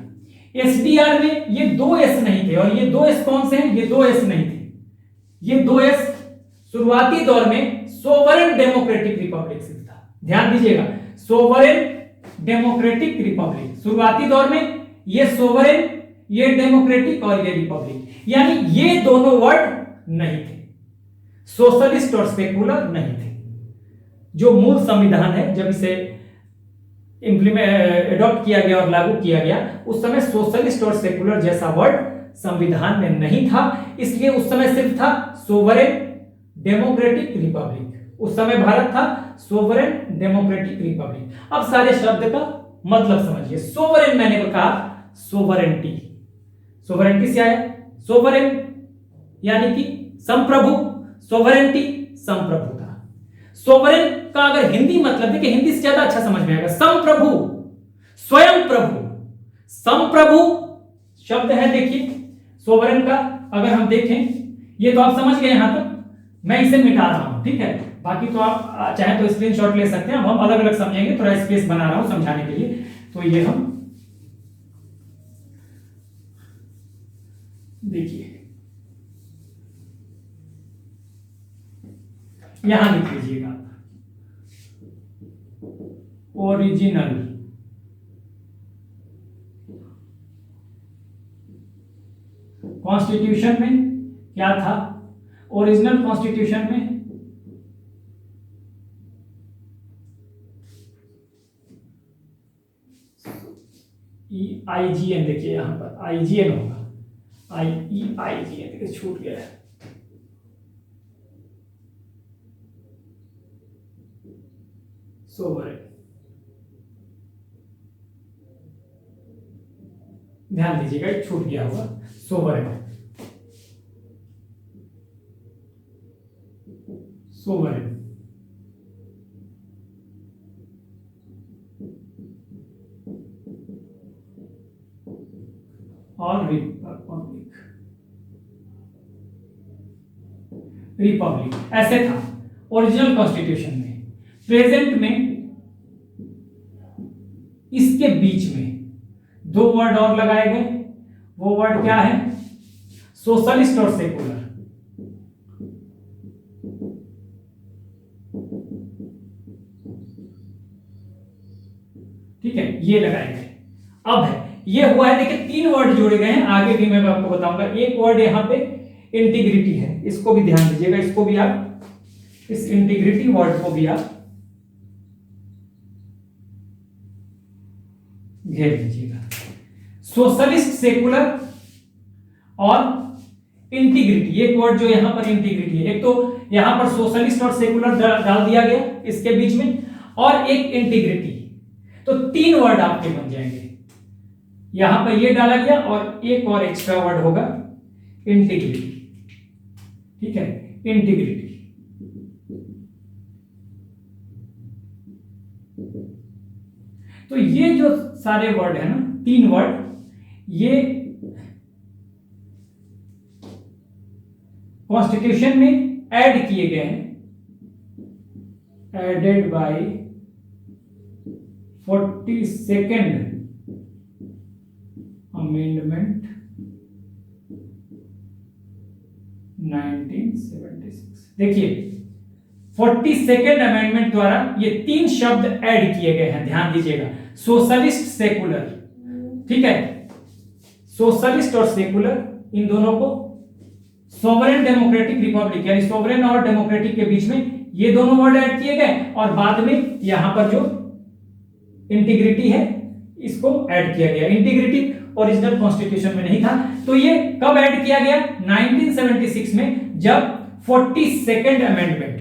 SDR में ये 2 S नहीं थे, और ये 2 S कौन से हैं? ये 2 S नहीं थे, ये 2 S शुरुआती दौर में सोवरेन डेमोक्रेटिक रिपब्लिक सिर्फ था। ध्यान दीजिएगा, सोवरेन डेमोक्रेटिक रिपब्लिक, शुरुआती दौर में ये सोवरेन, ये डेमोक्रेटिक और ये रिपब्लिक, यानी ये दोनों वर्ड नहीं थे, सोशलिस्ट और सेकुलर नहीं थे। जो मूल संविधान है, जब इसे एडॉप्ट किया गया और लागू किया गया, उस समय सोशलिस्ट और सेकुलर जैसा वर्ड संविधान में नहीं था, इसलिए उस समय सिर्फ था सोवरेन डेमोक्रेटिक रिपब्लिक। उस समय भारत था सोवरेन डेमोक्रेटिक रिपब्लिक। अब सारे शब्द का मतलब समझिए। सोवरेन मैंने कहा सोवरेंटी, सोवरेंटी से आया सोवरेन यानी कि संप्रभु, सोवरेंटी संप्रभुता। सोवरेन का अगर हिंदी मतलब देखिए, हिंदी से ज्यादा अच्छा समझ में आएगा, संप्रभु, स्वयं प्रभु। संप्रभु शब्द है, देखिए सोवरेन का अगर हम देखें, ये तो आप समझ गए यहां तक, मैं इसे मिटा रहा हूं, ठीक है। बाकी तो आप चाहे तो स्क्रीनशॉट ले सकते हैं, हम अलग अलग समझेंगे, थोड़ा स्पेस बना रहा हूं समझाने के लिए। तो ये हम देखिए यहां लिख लीजिएगा, ओरिजिनल कॉन्स्टिट्यूशन में क्या था? ओरिजिनल कॉन्स्टिट्यूशन में IGN, देखिए यहां पर IGN होगा, IEIGN छूट गया है। सोवरेन, ध्यान दीजिएगा छूट गया होगा। सोवरेन, सोवरेन और रिपब्लिक, रिपब्लिक ऐसे था ओरिजिनल कॉन्स्टिट्यूशन में। प्रेजेंट में इसके बीच में दो वर्ड और लगाए गए। वो वर्ड क्या है? सोशलिस्ट और सेकुलर। ठीक है, ये लगाए गए। अब है ये हुआ है, देखिए 3 वर्ड जोड़े गए हैं। आगे भी मैं आपको बताऊंगा। एक वर्ड यहां पे इंटीग्रिटी है, इसको भी ध्यान दीजिएगा। इसको भी आप, इस इंटीग्रिटी वर्ड को भी आप घेर लीजिएगा। सोशलिस्ट, सेकुलर और इंटीग्रिटी, एक वर्ड जो यहां पर इंटीग्रिटी है। एक तो यहां पर सोशलिस्ट और सेकुलर डाल दिया गया इसके बीच में, और एक इंटीग्रिटी, तो 3 वर्ड आपके बन जाएंगे। यहां पर ये डाला गया और एक और एक्स्ट्रा वर्ड होगा इंटीग्रिटी। ठीक है, इंटीग्रिटी। तो ये जो सारे वर्ड है ना, 3 वर्ड, ये कॉन्स्टिट्यूशन में ऐड किए गए हैं, एडेड बाय 42nd अमेंडमेंट 1976। देखिए 42nd अमेंडमेंट द्वारा ये 3 शब्द ऐड किए गए हैं। ध्यान दीजिएगा, सोशलिस्ट, सेकुलर। ठीक है, सोशलिस्ट और सेकुलर, इन दोनों को सोवरेन, डेमोक्रेटिक, रिपब्लिक, यानी सोवरेन और डेमोक्रेटिक के बीच में ये दोनों वर्ड ऐड किए गए, और बाद में यहां पर जो इंटीग्रिटी है इसको ऐड किया गया। इंटीग्रिटी ओरिजिनल कॉन्स्टिट्यूशन में नहीं था, तो ये कब ऐड किया गया? 1976 में, जब 42nd अमेंडमेंट,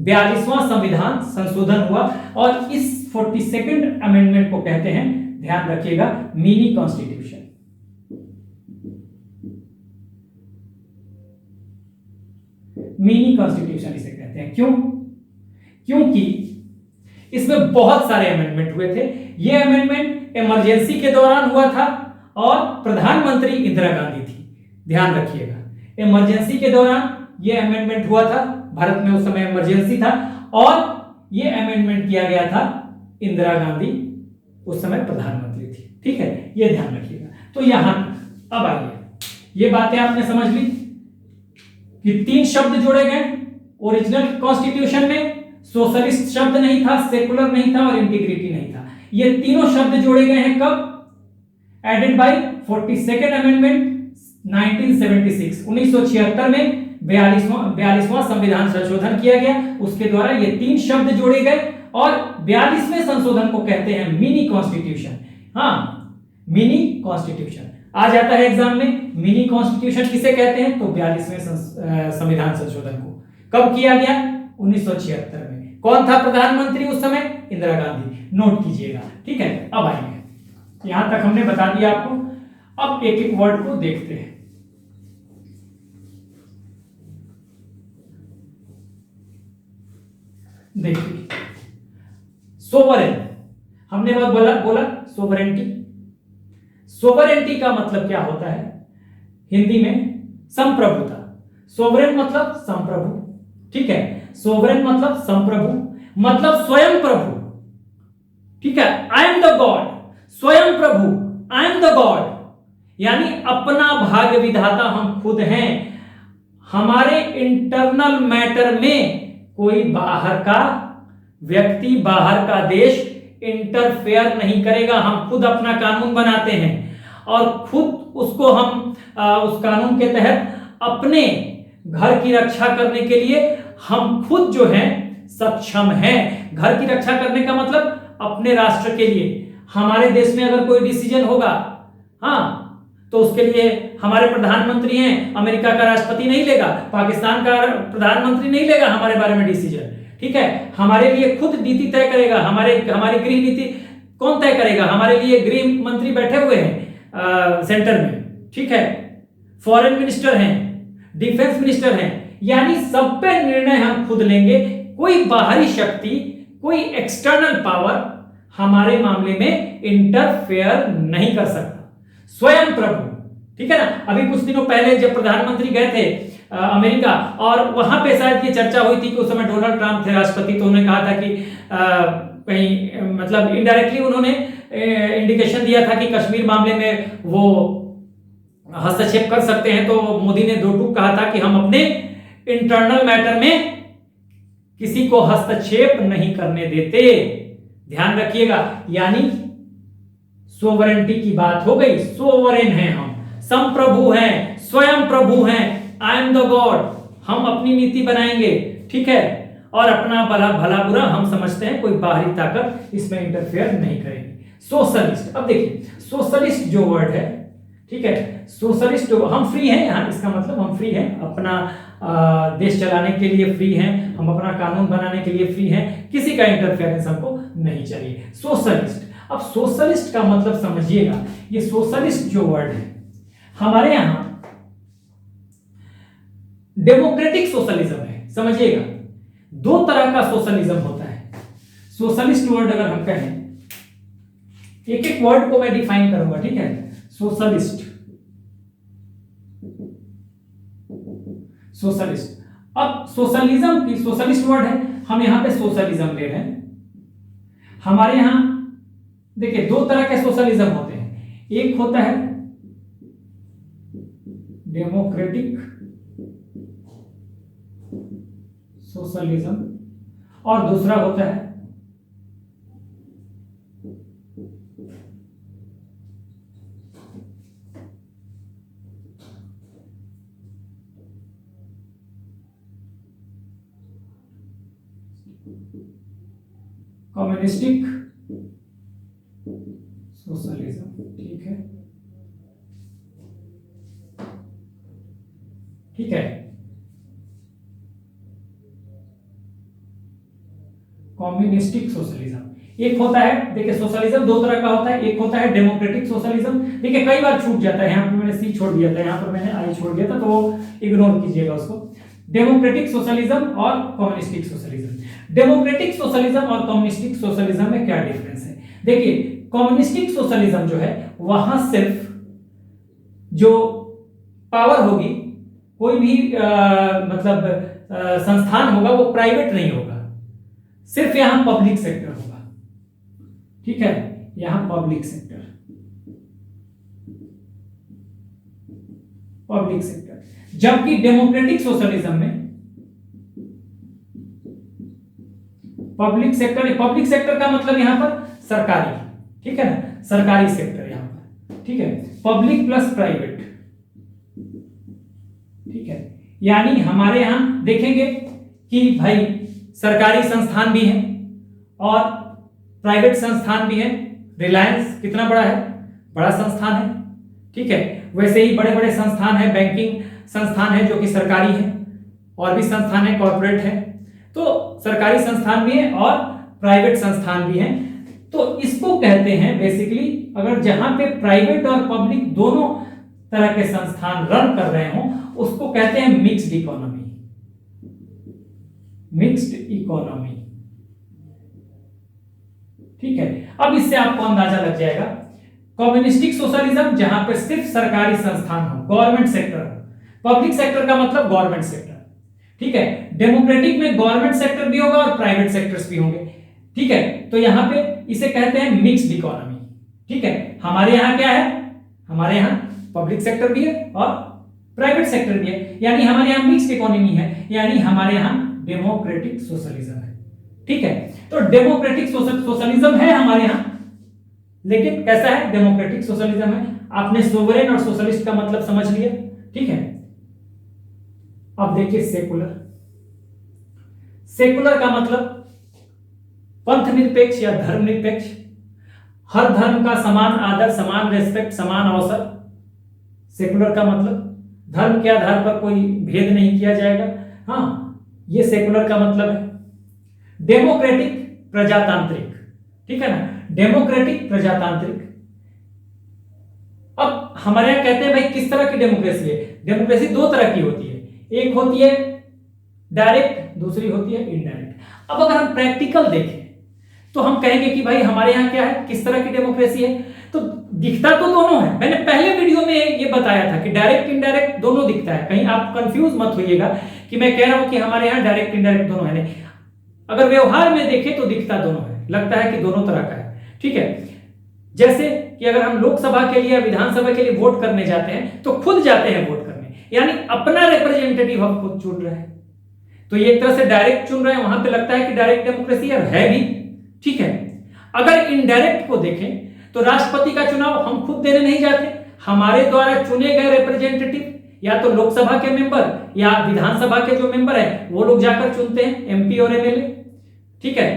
42वां संविधान संशोधन हुआ। और इस 42nd अमेंडमेंट को कहते हैं, ध्यान रखिएगा, मिनी कॉन्स्टिट्यूशन। मिनी कॉन्स्टिट्यूशन इसे कहते हैं। क्यों? क्योंकि इसमें बहुत सारे अमेंडमेंट हुए थे। यह अमेंडमेंट इमरजेंसी के दौरान हुआ था और प्रधानमंत्री इंदिरा गांधी थी। ध्यान रखिएगा, इमरजेंसी के दौरान यह अमेंडमेंट हुआ था। भारत में उस समय इमरजेंसी था और यह अमेंडमेंट किया गया था, इंदिरा गांधी उस समय प्रधानमंत्री थी। ठीक है, यह ध्यान रखिएगा। तो यहां अब आइए, ये बातें आपने समझ ली कि 3 शब्द जोड़े गए। ओरिजिनल कॉन्स्टिट्यूशन में सोशलिस्ट शब्द नहीं था, सेकुलर नहीं था और इंटीग्रिटी नहीं था। ये तीनों शब्द जोड़े गए हैं कब? एडेड बाय 42nd अमेंडमेंट 1976, 1976 में 42वां संविधान संशोधन किया गया। उसके द्वारा ये 3 शब्द जोड़े गए और 42वें संशोधन को कहते हैं मिनी कॉन्स्टिट्यूशन। हाँ, मिनी कॉन्स्टिट्यूशन आ जाता है एग्जाम में। मिनी कॉन्स्टिट्यूशन किसे कहते हैं? तो 42वें संविधान संशोधन को कब किया गया? 1976 में। कौन था प्रधानमंत्री उस समय? इंदिरा गांधी। नोट कीजिएगा। ठीक है, अब आएंगे, यहां तक हमने बता दिया आपको। अब एक एक वर्ड को देखते हैं। देखिए, सोवरेन, हमने बहुत बोला सोवरेंटी। सोवरेंटी का मतलब क्या होता है हिंदी में? संप्रभुता। सोवरेन मतलब संप्रभु। ठीक है, सोवरेन मतलब संप्रभु, मतलब स्वयं प्रभु। ठीक है, आई एम द गॉड, स्वयं प्रभु, आई एम द गॉड, यानी अपना भाग्य विधाता हम खुद हैं। हमारे इंटरनल मैटर में कोई बाहर का व्यक्ति, बाहर का देश इंटरफेयर नहीं करेगा। हम खुद अपना कानून बनाते हैं और खुद उसको हम उस कानून के तहत अपने घर की रक्षा करने के लिए हम खुद जो हैं सक्षम हैं। घर की रक्षा करने का मतलब अपने राष्ट्र के लिए। हमारे देश में अगर कोई डिसीजन होगा, हाँ, तो उसके लिए हमारे प्रधानमंत्री हैं, अमेरिका का राष्ट्रपति नहीं लेगा, पाकिस्तान का प्रधानमंत्री नहीं लेगा हमारे बारे में डिसीजन। ठीक है, हमारे लिए खुद नीति तय करेगा। हमारी गृह नीति कौन तय करेगा? हमारे लिए गृह मंत्री बैठे हुए हैं सेंटर में। ठीक है, फॉरेन मिनिस्टर हैं, डिफेंस मिनिस्टर हैं, यानी सब पे निर्णय हम खुद लेंगे। कोई बाहरी शक्ति, कोई एक्सटर्नल पावर हमारे मामले में इंटरफेयर नहीं कर सकता। स्वयं प्रभु। ठीक है ना, अभी कुछ दिनों पहले जब प्रधानमंत्री गए थे अमेरिका, और वहां पे शायद ये चर्चा हुई थी कि उस समय डोनाल्ड ट्रंप थे राष्ट्रपति, तो उन्होंने कहा था कि कहीं मतलब इनडायरेक्टली उन्होंने इंडिकेशन दिया था कि कश्मीर मामले में वो हस्तक्षेप कर सकते हैं। तो मोदी ने दो टूक कहा था कि हम अपने इंटरनल मैटर में किसी को हस्तक्षेप नहीं करने देते। ध्यान रखिएगा, यानी सोवरेंटी की बात हो गई। सोवरेन हैं हम, संप्रभु हैं, स्वयं प्रभु हैं। I am the God. हम अपनी नीति बनाएंगे। ठीक है, और अपना भला बुरा हम समझते हैं, कोई बाहरी ताकत इसमें इंटरफेयर नहीं करेगी। सोशलिस्ट, अब देखिए सोशलिस्ट जो वर्ड है, ठीक है, सोशलिस्ट जो हम फ्री हैं यहाँ, इसका मतलब हम फ्री हैं, अपना देश चलाने के लिए फ्री हैं, हम अपना कानून बनाने के लिए फ्री हैं, किसी का इंटरफेरेंस हमको नहीं चाहिए। सोशलिस्ट, अब सोशलिस्ट का मतलब समझिएगा, ये सोशलिस्ट जो वर्ड है हमारे यहां डेमोक्रेटिक सोशलिज्म है। समझिएगा, दो तरह का सोशलिज्म होता है। सोशलिस्ट वर्ड अगर हम कहें, एक एक वर्ड को मैं डिफाइन करूंगा। ठीक है, सोशलिस्ट, सोशलिस्ट। अब सोशलिज्म की, सोशलिस्ट वर्ड है, हम यहां पे सोशलिज्म ले रहे हैं। हमारे यहां देखिए दो तरह के सोशलिज्म होते हैं, एक होता है डेमोक्रेटिक सोशलिज्म और दूसरा होता है कम्युनिस्टिक सोशलिज्म। ठीक है, ठीक है, कम्युनिस्टिक सोशलिज्म एक होता है। देखिए सोशलिज्म दो तरह का होता है, एक होता है डेमोक्रेटिक सोशलिज्म। देखिए कई बार छूट जाता है, यहाँ पर मैंने सी छोड़ दिया था, यहाँ पर मैंने आई छोड़ दिया था, तो इग्नोर कीजिएगा उसको। डेमोक्रेटिक सोशलिज्म और कम्युनिस्टिक सोशलिज्म। डेमोक्रेटिक सोशलिज्म और कम्युनिस्टिक सोशलिज्म में क्या डिफरेंस है? देखिए कम्युनिस्टिक सोशलिज्म जो है वहां सिर्फ जो पावर होगी, कोई भी संस्थान होगा वो प्राइवेट नहीं होगा, सिर्फ यहां पब्लिक सेक्टर होगा। ठीक है, यहां पब्लिक सेक्टर, पब्लिक सेक्टर। जबकि डेमोक्रेटिक सोशलिज्म में पब्लिक सेक्टर, पब्लिक सेक्टर का मतलब यहां पर सरकारी, ठीक है ना, सरकारी सेक्टर यहां पर। ठीक है, पब्लिक प्लस प्राइवेट। ठीक है, यानी हमारे यहां देखेंगे कि भाई सरकारी संस्थान भी हैं और प्राइवेट संस्थान भी हैं। रिलायंस कितना बड़ा है, बड़ा संस्थान है। ठीक है, वैसे ही बड़े बड़े संस्थान हैं, बैंकिंग संस्थान है जो कि सरकारी है, और भी संस्थान है कॉर्पोरेट है। तो सरकारी संस्थान भी है और प्राइवेट संस्थान भी हैं। तो इसको कहते हैं बेसिकली, अगर जहां पे प्राइवेट और पब्लिक दोनों तरह के संस्थान रन कर रहे हो, उसको कहते हैं मिक्स्ड इकोनॉमी। Mixed economy. ठीक है, अब इससे आपको अंदाजा लग जाएगा। कम्युनिस्टिक सोशलिज्म जहां पर सिर्फ सरकारी संस्थान हो, गवर्नमेंट सेक्टर। पब्लिक सेक्टर का मतलब गवर्नमेंट सेक्टर। ठीक है, डेमोक्रेटिक में गवर्नमेंट सेक्टर भी होगा और प्राइवेट सेक्टर्स भी होंगे। ठीक है, तो यहां पे इसे कहते हैं मिक्स्ड इकोनॉमी। ठीक है, हमारे यहां क्या है, हमारे यहां पब्लिक सेक्टर भी है और प्राइवेट सेक्टर भी है, यानी हमारे यहां मिक्स्ड इकोनॉमी है, यानी हमारे यहां डेमोक्रेटिक सोशलिज्म है। ठीक है, तो डेमोक्रेटिक सोशलिज्म है हमारे यहां, लेकिन कैसा है, डेमोक्रेटिक सोशलिज्म है। आपने सोवरेन और सोशलिस्ट का मतलब समझ लिया। ठीक है, अब देखिए सेकुलर। सेकुलर का मतलब पंथ निरपेक्ष या धर्म निरपेक्ष, हर धर्म का समान आदर, समान रेस्पेक्ट, समान अवसर। सेकुलर का मतलब धर्म के आधार पर कोई भेद नहीं किया जाएगा। हाँ, ये सेकुलर का मतलब है। डेमोक्रेटिक प्रजातांत्रिक, ठीक है ना, डेमोक्रेटिक प्रजातांत्रिक। अब हमारे यहां कहते हैं भाई किस तरह की डेमोक्रेसी है। डेमोक्रेसी दो तरह की होती है, एक होती है डायरेक्ट, दूसरी होती है इनडायरेक्ट। अब अगर हम प्रैक्टिकल देखें तो हम कहेंगे कि भाई हमारे यहाँ क्या है, किस तरह की डेमोक्रेसी है। तो दिखता तो दोनों है, मैंने पहले वीडियो में ये बताया था कि डायरेक्ट इनडायरेक्ट दोनों दिखता है। कहीं आप कंफ्यूज मत होइएगा कि मैं कह रहा हूं कि हमारे यहाँ डायरेक्ट इनडायरेक्ट दोनों है, नहीं। अगर व्यवहार में देखें तो दिखता दोनों है, लगता है कि दोनों तरह का है, ठीक है। जैसे कि अगर हम लोकसभा के लिए या विधानसभा के लिए वोट करने जाते हैं तो खुद जाते हैं वोट करने, यानी अपना रिप्रेजेंटेटिव हम खुद चुन रहे हैं। तो ये एक तरह से डायरेक्ट चुन रहे हैं, वहां पे लगता है कि डायरेक्ट डेमोक्रेसी है भी, ठीक है। अगर इनडायरेक्ट को देखें तो राष्ट्रपति का चुनाव हम खुद देने नहीं जाते, हमारे द्वारा चुने गए रिप्रेजेंटेटिव या तो लोकसभा के मेंबर या विधानसभा के जो मेंबर है वो लोग जाकर चुनते हैं, एमपी और एमएलए, ठीक है।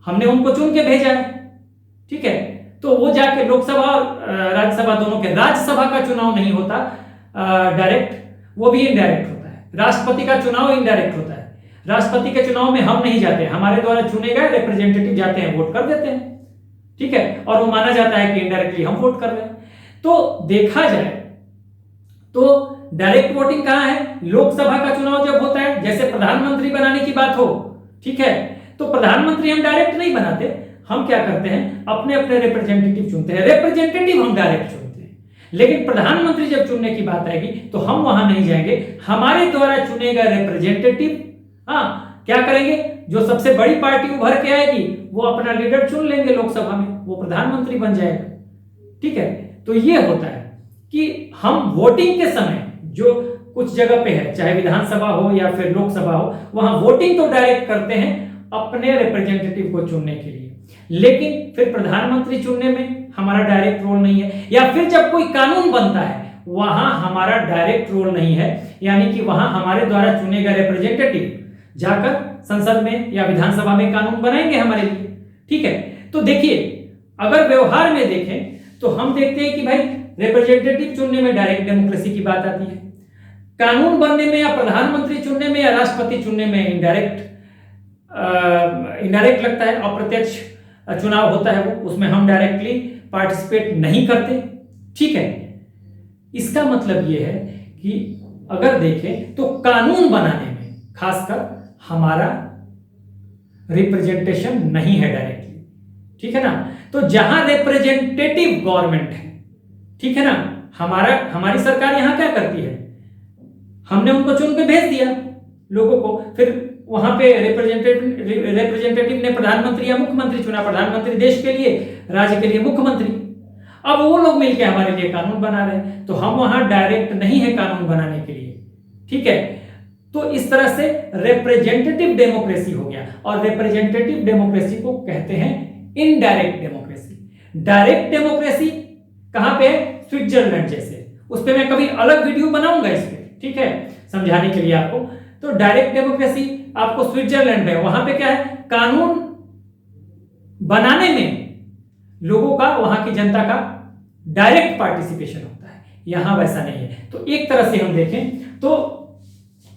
हमने उनको चुन के भेजा है, ठीक है। तो वो जाके लोकसभा और राज्यसभा दोनों के, राज्यसभा का चुनाव नहीं होता डायरेक्ट, वो भी इनडायरेक्ट होता है। राष्ट्रपति का चुनाव इनडायरेक्ट होता है, राष्ट्रपति के चुनाव में हम नहीं जाते, हमारे द्वारा चुने गए रिप्रेजेंटेटिव जाते हैं, वोट कर देते हैं, ठीक है। और वो माना जाता है कि इनडायरेक्टली हम वोट कर रहे हैं। तो देखा जाए तो डायरेक्ट वोटिंग कहां है, लोकसभा का चुनाव जब होता है, जैसे प्रधानमंत्री बनाने की बात हो, ठीक है, तो प्रधानमंत्री हम डायरेक्ट नहीं बनाते, हम क्या करते हैं अपने अपने रिप्रेजेंटेटिव चुनते हैं, रिप्रेजेंटेटिव हम डायरेक्ट चुनते हैं। लेकिन प्रधानमंत्री जब चुनने की बात आएगी तो हम वहां नहीं जाएंगे, हमारे द्वारा चुने गए रिप्रेजेंटेटिव, हाँ, क्या करेंगे, जो सबसे बड़ी पार्टी उभर के आएगी वो अपना लीडर चुन लेंगे लोकसभा में, वो प्रधानमंत्री बन जाएगा, ठीक है। तो ये होता है कि हम वोटिंग के समय जो कुछ जगह पे है, चाहे विधानसभा हो या फिर लोकसभा हो, वहां वोटिंग तो डायरेक्ट करते हैं अपने रिप्रेजेंटेटिव को चुनने के लिए, लेकिन फिर प्रधानमंत्री चुनने में हमारा डायरेक्ट रोल नहीं है। या फिर जब कोई कानून बनता है वहां हमारा डायरेक्ट रोल नहीं है, यानी कि वहां हमारे द्वारा चुने गए रिप्रेजेंटेटिव जाकर संसद में या विधानसभा में कानून बनाएंगे हमारे लिए, ठीक है। तो देखिए, अगर व्यवहार में देखें तो हम देखते हैं कि भाई रिप्रेजेंटेटिव चुनने में डायरेक्ट डेमोक्रेसी की बात आती है, कानून बनने में या प्रधानमंत्री चुनने में या राष्ट्रपति चुनने में इनडायरेक्ट लगता है, अप्रत्यक्ष चुनाव होता है वो, उसमें हम डायरेक्टली पार्टिसिपेट नहीं करते, ठीक है। इसका मतलब ये है कि अगर देखें तो कानून बनाने में खासकर हमारा रिप्रेजेंटेशन नहीं है डायरेक्टली, ठीक है ना। तो जहां रिप्रेजेंटेटिव गवर्नमेंट है, ठीक है ना, हमारी सरकार यहां क्या करती है, हमने उनको चुन के भेज दिया लोगों को, फिर वहां पे रिप्रेजेंटेटिव ने प्रधानमंत्री या मुख्यमंत्री चुना, प्रधानमंत्री देश के लिए, राज्य के लिए मुख्यमंत्री। अब वो लोग मिलकर हमारे लिए कानून बना रहे हैं, तो हम वहां डायरेक्ट नहीं है कानून बनाने के लिए, ठीक है। तो इस तरह से रिप्रेजेंटेटिव डेमोक्रेसी हो गया, और रिप्रेजेंटेटिव डेमोक्रेसी को कहते हैं इनडायरेक्ट डेमोक्रेसी। डायरेक्ट डेमोक्रेसी कहां पे है, स्विट्जरलैंड जैसे, उस पर मैं कभी अलग वीडियो बनाऊंगा इस पे, ठीक है, समझाने के लिए आपको। तो डायरेक्ट डेमोक्रेसी आपको स्विट्जरलैंड में, वहां पे क्या है, कानून बनाने में लोगों का, वहां की जनता का डायरेक्ट पार्टिसिपेशन होता है, यहां वैसा नहीं है। तो एक तरह से हम देखें तो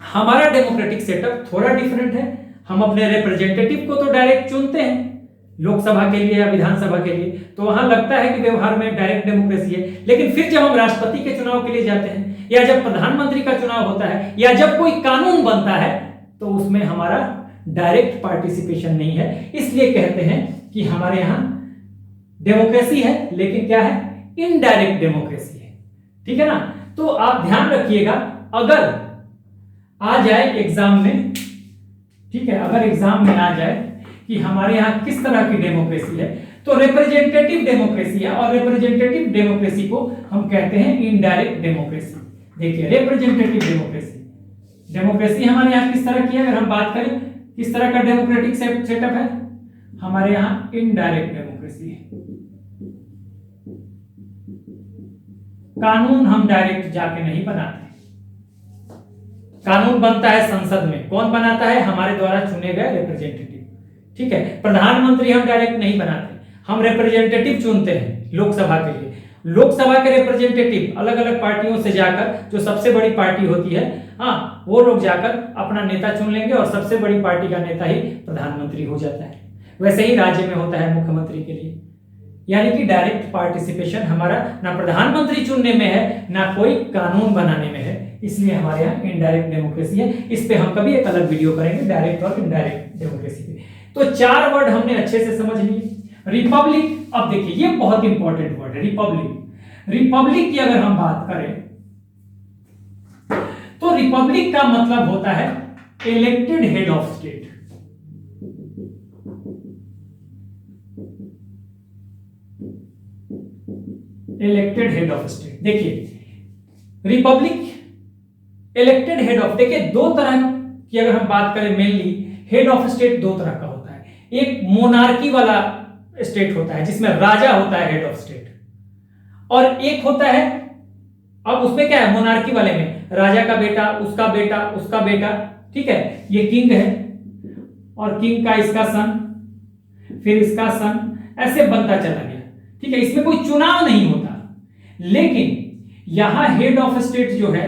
हमारा डेमोक्रेटिक सेटअप थोड़ा डिफरेंट है, हम अपने रिप्रेजेंटेटिव को तो डायरेक्ट चुनते हैं लोकसभा के लिए या विधानसभा के लिए, तो वहां लगता है कि व्यवहार में डायरेक्ट डेमोक्रेसी है। लेकिन फिर जब हम राष्ट्रपति के चुनाव के लिए जाते हैं, या जब प्रधानमंत्री का चुनाव होता है, या जब कोई कानून बनता है, तो उसमें हमारा डायरेक्ट पार्टिसिपेशन नहीं है। इसलिए कहते हैं कि हमारे यहां डेमोक्रेसी है, लेकिन क्या है, इनडायरेक्ट डेमोक्रेसी है, ठीक है ना। तो आप ध्यान रखिएगा, अगर आ जाए एग्जाम में, ठीक है, अगर एग्जाम में आ जाए कि हमारे यहां किस तरह की डेमोक्रेसी है, तो रिप्रेजेंटेटिव डेमोक्रेसी है, और रिप्रेजेंटेटिव डेमोक्रेसी को हम कहते हैं इनडायरेक्ट डेमोक्रेसी। देखिए, रिप्रेजेंटेटिव डेमोक्रेसी हमारे यहां किस तरह की है, अगर हम बात करें किस तरह का डेमोक्रेटिक सेटअप है, हमारे यहां इनडायरेक्ट डेमोक्रेसी है। कानून हम डायरेक्ट जाके नहीं बनाते, कानून बनता है संसद में, कौन बनाता है, हमारे द्वारा चुने गए रिप्रेजेंटेटिव, ठीक है। प्रधानमंत्री हम डायरेक्ट नहीं बनाते, हम रिप्रेजेंटेटिव चुनते हैं लोकसभा के लिए, लोकसभा के रिप्रेजेंटेटिव अलग अलग पार्टियों से जाकर, जो सबसे बड़ी पार्टी होती है, हाँ, वो लोग जाकर अपना नेता चुन लेंगे और सबसे बड़ी पार्टी का नेता ही प्रधानमंत्री हो जाता है। वैसे ही राज्य में होता है मुख्यमंत्री के लिए। यानी कि डायरेक्ट पार्टिसिपेशन हमारा ना प्रधानमंत्री चुनने में है, ना कोई कानून बनाने में है, इसलिए हमारे यहाँ इनडायरेक्ट डेमोक्रेसी है। इस पे हम कभी एक अलग वीडियो करेंगे, डायरेक्ट और इनडायरेक्ट डेमोक्रेसी पे। तो 4 वर्ड हमने अच्छे से समझ लिए। रिपब्लिक, अब देखिए ये बहुत इंपॉर्टेंट वर्ड है, रिपब्लिक। रिपब्लिक की अगर हम बात करें तो रिपब्लिक का मतलब होता है elected head of state. Elected head of state, देखिए रिपब्लिक, इलेक्टेड हेड ऑफ, देखिए 2 तरह की अगर हम बात करें मेनली, हेड ऑफ स्टेट 2 तरह का होता है। एक मोनार्की वाला स्टेट होता है जिसमें राजा होता है हेड ऑफ स्टेट, और एक होता है, अब उसमें क्या है, मोनार्की वाले में राजा का बेटा, उसका बेटा, उसका बेटा, ठीक है, ये किंग है, और किंग का इसका सन, फिर इसका सन, ऐसे बनता चला गया, ठीक है। इसमें कोई चुनाव नहीं होता। लेकिन यहां हेड ऑफ स्टेट जो है,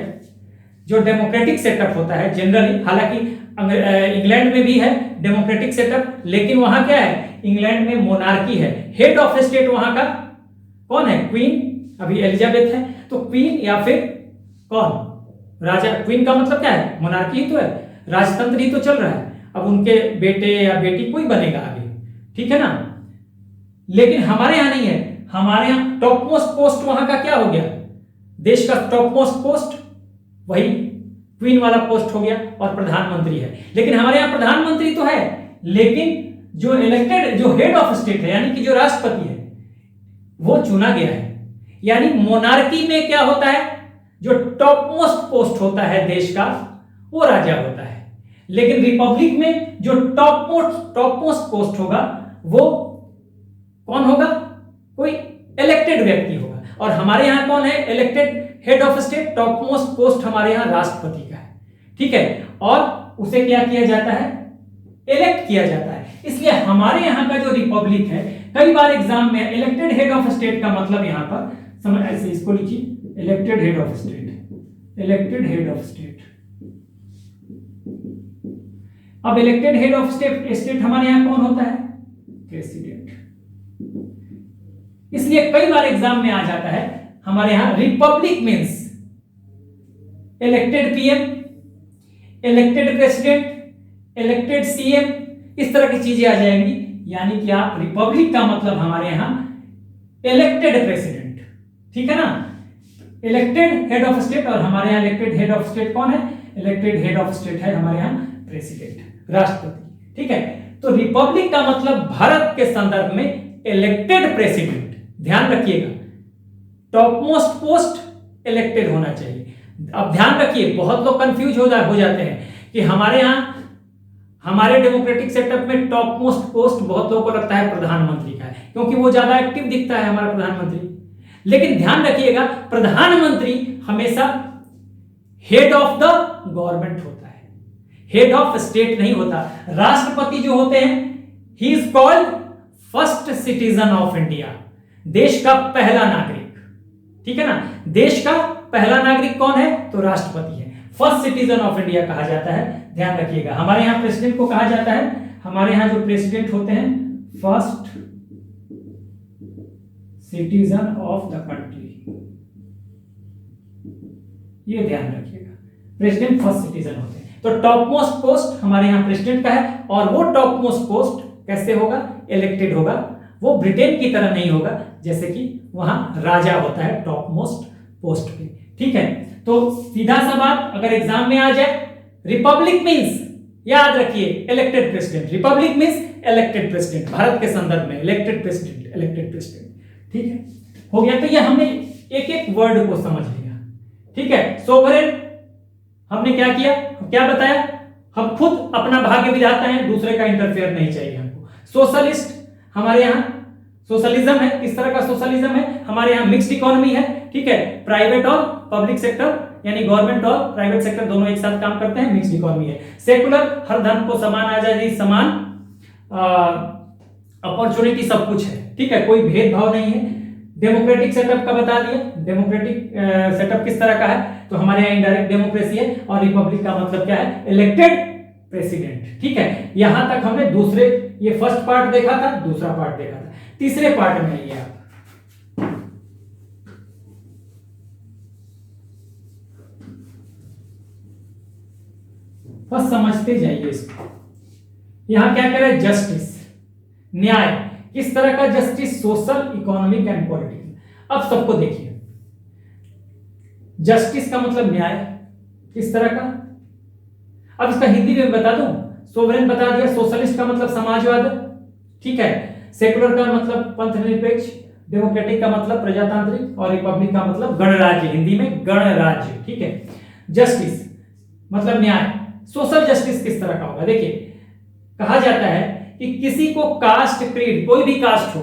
जो डेमोक्रेटिक सेटअप होता है जनरली, हालांकि इंग्लैंड में भी है डेमोक्रेटिक सेटअप, लेकिन वहां क्या है, इंग्लैंड में मोनार्की है। हेड ऑफ स्टेट वहां का कौन है, क्वीन, अभी एलिजाबेथ है, तो क्वीन या फिर कौन, राजा। क्वीन का मतलब क्या है, मोनार्की ही तो है, राजतंत्र ही तो चल रहा है। अब उनके बेटे या बेटी कोई बनेगा आगे, ठीक है ना। लेकिन हमारे यहां नहीं है, हमारे यहां टॉप मोस्ट पोस्ट वहां का क्या हो गया, देश का टॉप मोस्ट पोस्ट वही क्वीन वाला पोस्ट हो गया, और प्रधानमंत्री है। लेकिन हमारे यहां प्रधानमंत्री तो है, लेकिन जो इलेक्टेड, जो हेड ऑफ स्टेट है, यानी कि जो राष्ट्रपति है, वो चुना गया है। यानी मोनार्की में क्या होता है, जो टॉप मोस्ट पोस्ट होता है देश का, वो राजा होता है। लेकिन रिपब्लिक में जो टॉप मोस्ट पोस्ट होगा, वो कौन होगा, कोई इलेक्टेड व्यक्ति होगा। और हमारे यहां कौन है elected head of state, top most post हमारे यहां राष्ट्रपति का है, ठीक है। और उसे क्या किया जाता है, इलेक्ट किया जाता है। इसलिए हमारे यहां का जो रिपब्लिक है, कई बार एग्जाम में इलेक्टेड हेड ऑफ स्टेट का मतलब यहां पर समझ, ऐसे इसको लिखिए, elected head of state, elected head of state. अब इलेक्टेड हेड ऑफ स्टेट हमारे यहां कौन होता है, प्रेसिडेंट। इसलिए कई बार एग्जाम में आ जाता है हमारे यहां Republic means elected PM, elected president, elected CM, इस तरह की चीजें आ जाएंगी। यानी कि आप रिपब्लिक का मतलब हमारे यहां इलेक्टेड प्रेसिडेंट, ठीक है ना, इलेक्टेड हेड ऑफ स्टेट। और हमारे यहां इलेक्टेड हेड ऑफ स्टेट कौन है, इलेक्टेड हेड ऑफ स्टेट है हमारे यहां प्रेसिडेंट, राष्ट्रपति, ठीक है। तो रिपब्लिक का मतलब भारत के संदर्भ में इलेक्टेड प्रेसिडेंट, ध्यान रखिएगा, टॉप मोस्ट पोस्ट इलेक्टेड होना चाहिए। अब ध्यान रखिए, बहुत लोग कंफ्यूज हो जाते हैं कि हमारे यहां, हमारे डेमोक्रेटिक सेटअप में टॉप मोस्ट पोस्ट बहुत लोगों को लगता है प्रधानमंत्री का है, क्योंकि वो ज्यादा एक्टिव दिखता है हमारा प्रधानमंत्री। लेकिन ध्यान रखिएगा, प्रधानमंत्री हमेशा हेड ऑफ द गवर्नमेंट होता है, हेड ऑफ स्टेट नहीं होता। राष्ट्रपति जो होते हैं, he is called first citizen of India, देश का पहला नागरिक, ठीक है ना। देश का पहला नागरिक कौन है, तो राष्ट्रपति है, फर्स्ट सिटीजन ऑफ इंडिया कहा जाता है। ध्यान रखिएगा, हमारे यहां प्रेसिडेंट को कहा जाता है, हमारे यहां जो प्रेसिडेंट होते हैं, first citizen of the country, ये ध्यान रखिएगा, प्रेसिडेंट फर्स्ट सिटीजन होते हैं। तो टॉप मोस्ट पोस्ट हमारे यहां प्रेसिडेंट का है, और वो टॉप मोस्ट पोस्ट कैसे होगा, इलेक्टेड होगा। वो ब्रिटेन की तरह नहीं होगा, जैसे कि वहां राजा होता है टॉप मोस्ट पोस्ट पे, ठीक है। तो सीधा सा बात अगर एग्जाम में आ जाए, रिपब्लिक मींस, याद रखिए, elected president, Republic means elected president, Bharat के संदर्भ में इलेक्टेड प्रेसिडेंट, इलेक्टेड प्रेसिडेंट, ठीक है, हो गया। तो ये हमने एक एक वर्ड को समझ लिया, ठीक है। सोवरेन हमने क्या किया, क्या बताया, हम खुद अपना भाग्य विधाता हैं, दूसरे का इंटरफेयर नहीं चाहिए हमको। सोशलिस्ट, हमारे यहां सोशलिज्म है, किस तरह का सोशलिज्म है, हमारे यहां मिक्स्ड इकोनॉमी है, ठीक है, प्राइवेट और पब्लिक सेक्टर, यानी गवर्नमेंट और प्राइवेट सेक्टर दोनों एक साथ काम करते हैं, मिक्स्ड इकोनॉमी है। सेकुलर, हर धर्म को समान आजादी, समान अपॉर्चुनिटी, सब कुछ है, ठीक है, कोई भेदभाव नहीं है। डेमोक्रेटिक सेटअप का बता दिया, डेमोक्रेटिक सेटअप किस तरह का है, तो हमारे यहाँ इनडायरेक्ट डेमोक्रेसी है, और रिपब्लिक का मतलब क्या है, इलेक्टेड प्रेसिडेंट। ठीक है, यहां तक हमने दूसरे, ये फर्स्ट पार्ट देखा था, दूसरा पार्ट देखा था। तीसरे पार्ट में आइए आप, बस समझते जाइए इसको। यहां क्या कह रहे हैं, जस्टिस, न्याय, किस तरह का justice, social, economic and political. अब सबको देखिए, जस्टिस का मतलब न्याय, किस तरह का, अब इसका हिंदी में बता दूं, सोवरेन बता दिया, सोशलिस्ट का मतलब समाजवाद, ठीक है, सेकुलर का मतलब पंथनिरपेक्ष, डेमोक्रेटिक का मतलब प्रजातांत्रिक, और रिपब्लिक का मतलब गणराज्य, हिंदी में गणराज्य। ठीक है, जस्टिस मतलब न्याय। सोशल जस्टिस किस तरह का होगा, देखिए कहा जाता है कि किसी को कास्ट, क्रीड, कोई भी कास्ट हो,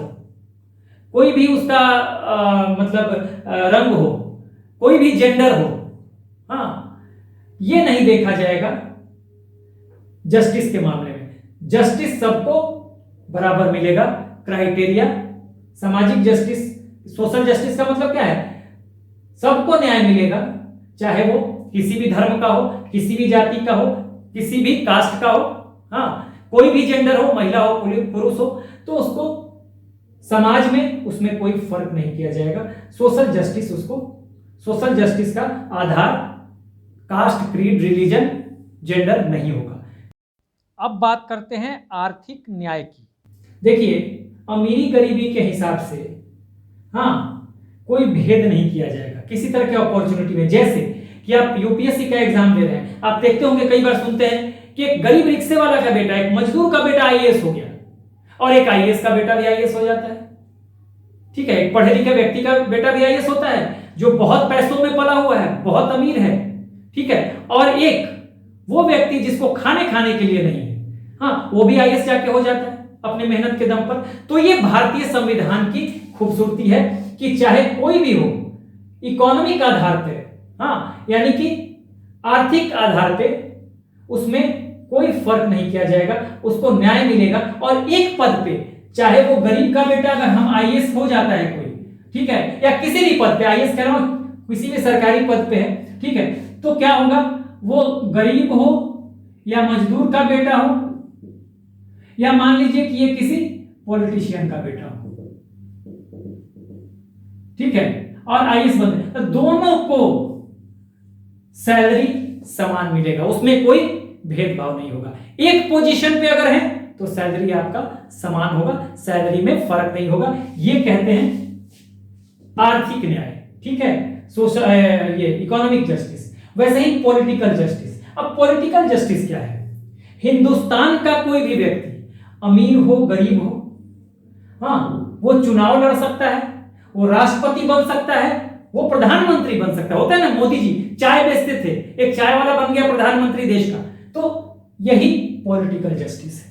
कोई भी उसका मतलब रंग हो, कोई भी जेंडर हो, हाँ, ये नहीं देखा जाएगा जस्टिस के मामले में। जस्टिस सबको बराबर मिलेगा, क्राइटेरिया, सामाजिक जस्टिस, सोशल जस्टिस का मतलब क्या है, सबको न्याय मिलेगा, चाहे वो किसी भी धर्म का हो, किसी भी जाति का हो, किसी भी कास्ट का हो, हाँ, कोई भी जेंडर हो, महिला हो, पुरुष हो, तो उसको समाज में उसमें कोई फर्क नहीं किया जाएगा। सोशल जस्टिस, उसको सोशल जस्टिस का आधार कास्ट, क्रीड, रिलीजन, जेंडर नहीं होगा। अब बात करते हैं आर्थिक न्याय की। देखिए, अमीरी गरीबी के हिसाब से, हाँ, कोई भेद नहीं किया जाएगा किसी तरह के अपॉर्चुनिटी में। जैसे कि आप यूपीएससी का एग्जाम दे रहे हैं, आप देखते होंगे, कई बार सुनते हैं कि एक गरीब रिक्शे वाला का बेटा, एक मजदूर का बेटा आईएएस हो गया, और एक आईएएस का बेटा भी आईएएस हो जाता है। ठीक है, एक पढ़े लिखे व्यक्ति का बेटा भी आईएएस होता है, जो बहुत पैसों में पला हुआ है, बहुत अमीर है। ठीक है, और एक वो व्यक्ति जिसको खाने खाने के लिए नहीं है, हाँ, वो भी आईएएस जाके हो जाता है अपने मेहनत के दम पर। तो ये भारतीय संविधान की खूबसूरती है कि चाहे कोई भी हो, इकोनॉमिक आधार पे, हाँ, यानी कि आर्थिक आधार पे उसमें कोई फर्क नहीं किया जाएगा, उसको न्याय मिलेगा। और एक पद पे, चाहे वो गरीब का बेटा, अगर हम आईएएस हो जाता है कोई, ठीक है, या किसी भी पद पे, आईएएस कह रहा हूं, किसी भी सरकारी पद पे है, ठीक है, तो क्या होगा, वो गरीब हो या मजदूर का बेटा हो, या मान लीजिए कि ये किसी पॉलिटिशियन का बेटा हो, ठीक है, और आईएएस बने, तो दोनों को सैलरी समान मिलेगा, उसमें कोई भेदभाव नहीं होगा। एक पोजीशन पे अगर है तो सैलरी आपका समान होगा, सैलरी में फर्क नहीं होगा। ये कहते हैं आर्थिक न्याय। ठीक है, सोशल, ये इकोनॉमिक जस्टिस। वैसे ही पॉलिटिकल जस्टिस। अब पॉलिटिकल जस्टिस क्या है, हिंदुस्तान का कोई भी व्यक्ति, अमीर हो गरीब हो, हाँ, वो चुनाव लड़ सकता है, वो राष्ट्रपति बन सकता है, वो प्रधानमंत्री बन सकता है। होता है ना, मोदी जी चाय बेचते थे, एक चाय वाला बन गया प्रधानमंत्री देश का। तो यही पॉलिटिकल जस्टिस है,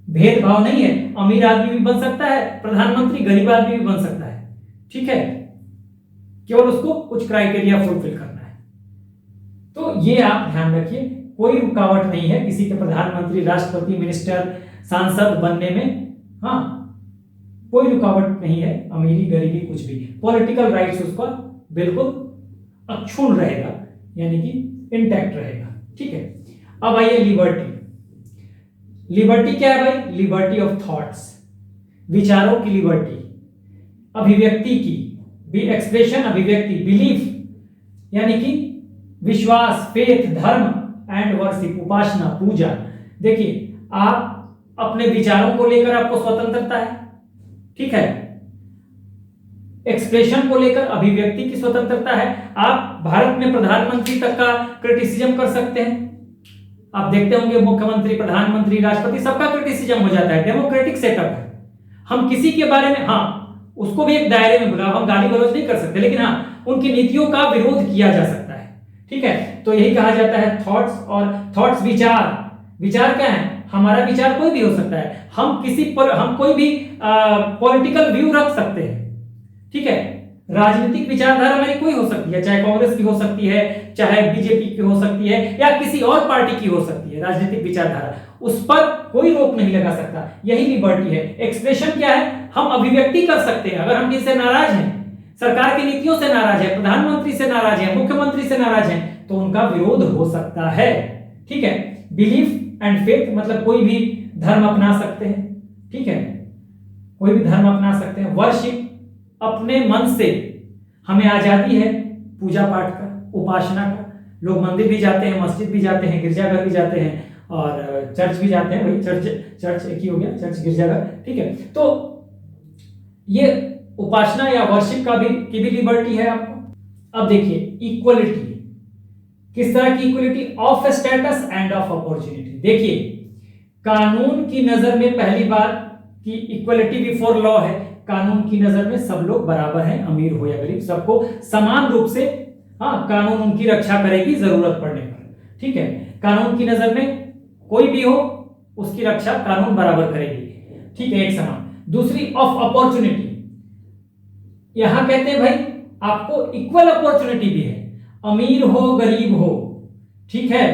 भेदभाव नहीं है, अमीर आदमी भी बन सकता है प्रधानमंत्री, गरीब आदमी भी बन सकता है। ठीक है, केवल उसको कुछ क्राइटेरिया फुलफिल करना है। तो ये आप ध्यान रखिए, कोई रुकावट नहीं है किसी के प्रधानमंत्री, राष्ट्रपति, मिनिस्टर, सांसद बनने में, हाँ, कोई रुकावट नहीं है, अमीरी गरीबी कुछ भी। पॉलिटिकल राइट्स उसका बिल्कुल अक्षुण्ण रहेगा, यानी कि इंटैक्ट रहेगा। ठीक है, अब आइए लिबर्टी। लिबर्टी क्या है भाई, लिबर्टी ऑफ थॉट्स, विचारों की लिबर्टी, अभिव्यक्ति की भी, एक्सप्रेशन, अभिव्यक्ति, बिलीफ यानी कि विश्वास, फेथ, धर्म, एंड वर्शिप, उपासना, पूजा। देखिए, आप अपने विचारों को लेकर आपको स्वतंत्रता है, ठीक है, एक्सप्रेशन को लेकर अभिव्यक्ति की स्वतंत्रता है। आप भारत में प्रधानमंत्री तक का क्रिटिसिज्म कर सकते हैं। आप देखते होंगे मुख्यमंत्री, प्रधानमंत्री, राष्ट्रपति, सबका क्रिटिसिज्म हो जाता है, डेमोक्रेटिक सेटअप है। हम किसी के बारे में, हाँ, उसको भी एक दायरे में बुला, हम गाली गलौज नहीं कर सकते, लेकिन हाँ, उनकी नीतियों का विरोध किया जा सकता है। ठीक है, तो यही कहा जाता है थॉट्स। और थॉट्स विचार, विचार क्या है, हमारा विचार कोई भी हो सकता है, हम किसी पर, हम कोई भी पॉलिटिकल व्यू रख सकते हैं। ठीक है, राजनीतिक विचारधारा हमारी कोई हो सकती है, चाहे कांग्रेस की हो सकती है, चाहे बीजेपी की हो सकती है, या किसी और पार्टी की हो सकती है राजनीतिक विचारधारा, उस पर कोई रोक नहीं लगा सकता। यही लिबर्टी है। एक्सप्रेशन क्या है? हम अभिव्यक्ति कर सकते हैं। अगर हम किसी से नाराज हैं, सरकार की नीतियों से नाराज है, प्रधानमंत्री से नाराज है, मुख्यमंत्री से नाराज है, तो उनका विरोध हो सकता है। ठीक है। बिलीफ एंड फेथ मतलब कोई भी धर्म अपना सकते हैं। ठीक है, कोई भी धर्म अपना सकते हैं। वर्शिप अपने मन से, हमें आजादी है पूजा पाठ का, उपासना का। लोग मंदिर भी जाते हैं, मस्जिद भी जाते हैं, गिरजाघर भी जाते हैं और चर्च भी जाते हैं। वही चर्च एक ही हो गया, चर्च गिरजाघर। ठीक है, तो ये उपासना या वर्शिप की भी लिबर्टी है आपको। अब देखिए इक्वलिटी, किस तरह की equality? Of status and of opportunity. देखिए कानून की नजर में पहली बात कि इक्वलिटी बिफोर लॉ है। कानून की नजर में सब लोग बराबर हैं, अमीर हो या गरीब, सबको समान रूप से कानून उनकी रक्षा करेगी जरूरत पड़ने पर। ठीक है, कानून की नजर में कोई भी हो उसकी रक्षा कानून बराबर करेगी। ठीक है, एक समान। दूसरी ऑफ अपॉर्चुनिटी, यहां कहते हैं भाई आपको इक्वल अपॉर्चुनिटी भी है, अमीर हो गरीब हो। ठीक है,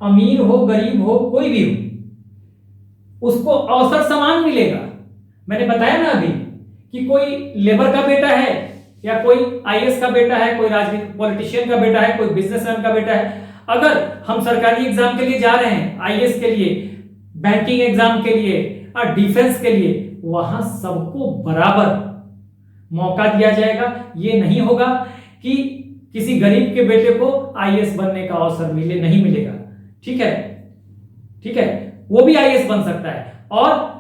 अमीर हो गरीब हो कोई भी हो, उसको अवसर समान मिलेगा। मैंने बताया ना अभी कि कोई लेबर का बेटा है या कोई आईएएस का बेटा है, कोई राजनीतिक पॉलिटिशियन का बेटा है, कोई बिजनेसमैन का बेटा है। अगर हम सरकारी एग्जाम के लिए जा रहे हैं, आईएएस के लिए, बैंकिंग एग्जाम के लिए और डिफेंस के लिए, वहां सबको बराबर मौका दिया जाएगा। ये नहीं होगा कि किसी गरीब के बेटे को आईएएस बनने का अवसर नहीं मिलेगा। ठीक है, ठीक है, वो भी आईएएस बन सकता है और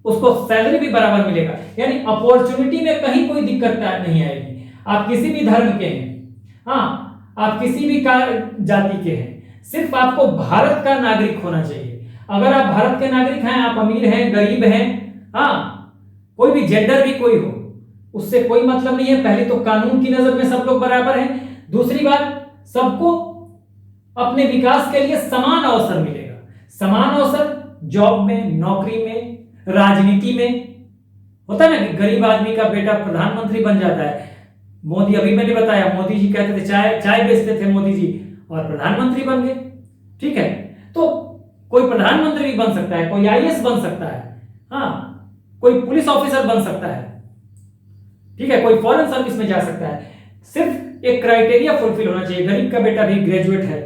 उसको सैलरी भी बराबर मिलेगा। यानी अपॉर्चुनिटी में कहीं कोई दिक्कत नहीं आएगी। आप किसी भी धर्म के हैं, आप किसी भी जाति के हैं, सिर्फ आपको भारत का नागरिक होना चाहिए। अगर आप भारत के नागरिक हैं, आप अमीर हैं, गरीब हैं, कोई भी जेंडर भी कोई हो, उससे कोई मतलब नहीं है। पहले तो कानून की नजर में सब लोग बराबर हैं। दूसरी बात, सबको अपने विकास के लिए समान अवसर मिलेगा। समान अवसर जॉब में, नौकरी में, राजनीति में। होता है ना कि गरीब आदमी का बेटा प्रधानमंत्री बन जाता है। मोदी, अभी मैंने बताया, मोदी जी कहते थे चाय बेचते थे मोदी जी और प्रधानमंत्री बन गए। ठीक है, तो कोई प्रधानमंत्री भी बन सकता है, कोई आईएएस बन सकता है, कोई पुलिस ऑफिसर बन सकता है। ठीक है, कोई फॉरेन सर्विस में जा सकता है। सिर्फ एक क्राइटेरिया फुलफिल होना चाहिए। गरीब का बेटा भी ग्रेजुएट है,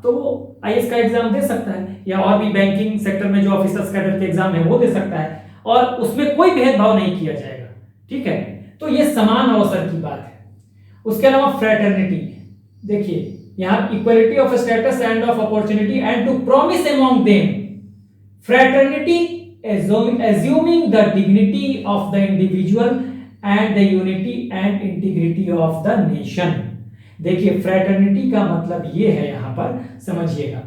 तो वो आईएएस का एग्जाम दे सकता है, या और भी बैंकिंग सेक्टर में जो ऑफिसर्स कैडर के एग्जाम है वो दे सकता है, और उसमें कोई भेदभाव नहीं किया जाएगा। ठीक है, तो ये समान अवसर की बात है। उसके अलावा फ्रेटर्निटी, देखिए यहां equality of status and of opportunity and to promise among them fraternity assuming the dignity of the individual and the unity and integrity of the nation। देखिए फ्रेटर्निटी का मतलब ये है, यहां पर समझिएगा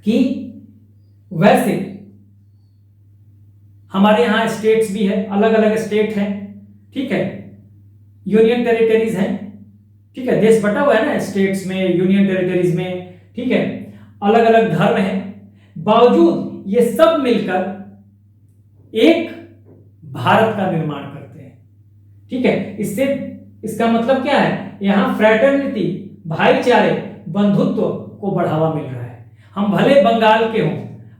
कि वैसे हमारे यहां स्टेट्स भी है, अलग अलग स्टेट हैं। ठीक है, यूनियन टेरिटरीज हैं। ठीक है, देश बटा हुआ है ना स्टेट्स में, यूनियन टेरिटरीज में। ठीक है, अलग अलग धर्म हैं, बावजूद ये सब मिलकर एक भारत का निर्माण करते हैं। ठीक है, इसका मतलब क्या है? यहां फ्रेटर्निटी, भाईचारे, बंधुत्व को बढ़ावा मिल रहा है। हम भले बंगाल के हों,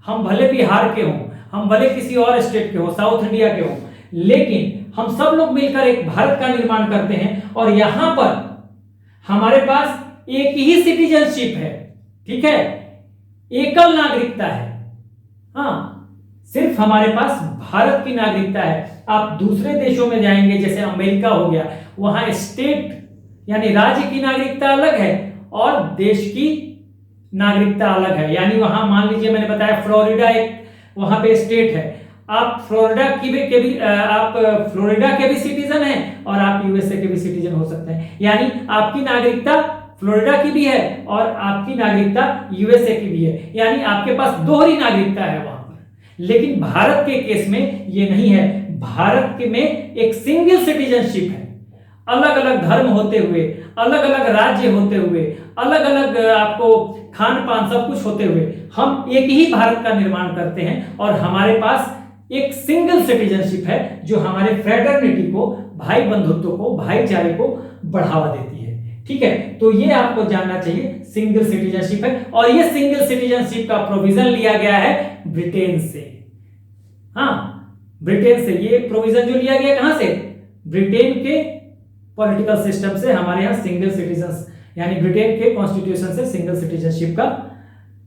हम भले बिहार के हों, हम भले किसी और स्टेट के हों, साउथ इंडिया के हों, लेकिन हम सब लोग मिलकर एक भारत का निर्माण करते हैं। और यहां पर हमारे पास एक ही सिटीजनशिप है। ठीक है, एकल नागरिकता है। सिर्फ हमारे पास भारत की नागरिकता है। आप दूसरे देशों में जाएंगे, जैसे अमेरिका हो गया, वहां स्टेट यानी राज्य की नागरिकता अलग है और देश की नागरिकता अलग है। यानी वहां मान लीजिए मैंने बताया फ्लोरिडा एक वहां पे स्टेट है, आप फ्लोरिडा के भी सिटीजन हैं और आप यूएसए के भी सिटीजन हो सकते हैं। यानी आपकी नागरिकता फ्लोरिडा की भी है और आपकी नागरिकता यूएसए की भी है। यानी आपके पास दोहरी नागरिकता है वहां पर। लेकिन भारत के केस में ये नहीं है। भारत के में एक सिंगल सिटीजनशिप है। अलग अलग धर्म होते हुए, अलग अलग राज्य होते हुए, अलग अलग आपको खान पान सब कुछ होते हुए हम एक ही भारत का निर्माण करते हैं। और हमारे पास एक सिंगल सिटीजनशिप है जो हमारे फ्रेटर्निटी को, भाई बंधुत्व को, भाईचारे को बढ़ावा देती है। ठीक है, तो ये आपको जानना चाहिए सिंगल सिटीजनशिप है, और ये सिंगल सिटीजनशिप का प्रोविजन लिया गया है ब्रिटेन से। हाँ, ब्रिटेन से ये प्रोविजन जो लिया गया कहां से? ब्रिटेन के पॉलिटिकल सिस्टम से हमारे यहाँ सिंगल सिटीजन यानी ब्रिटेन के कॉन्स्टिट्यूशन से सिंगल सिटीजनशिप का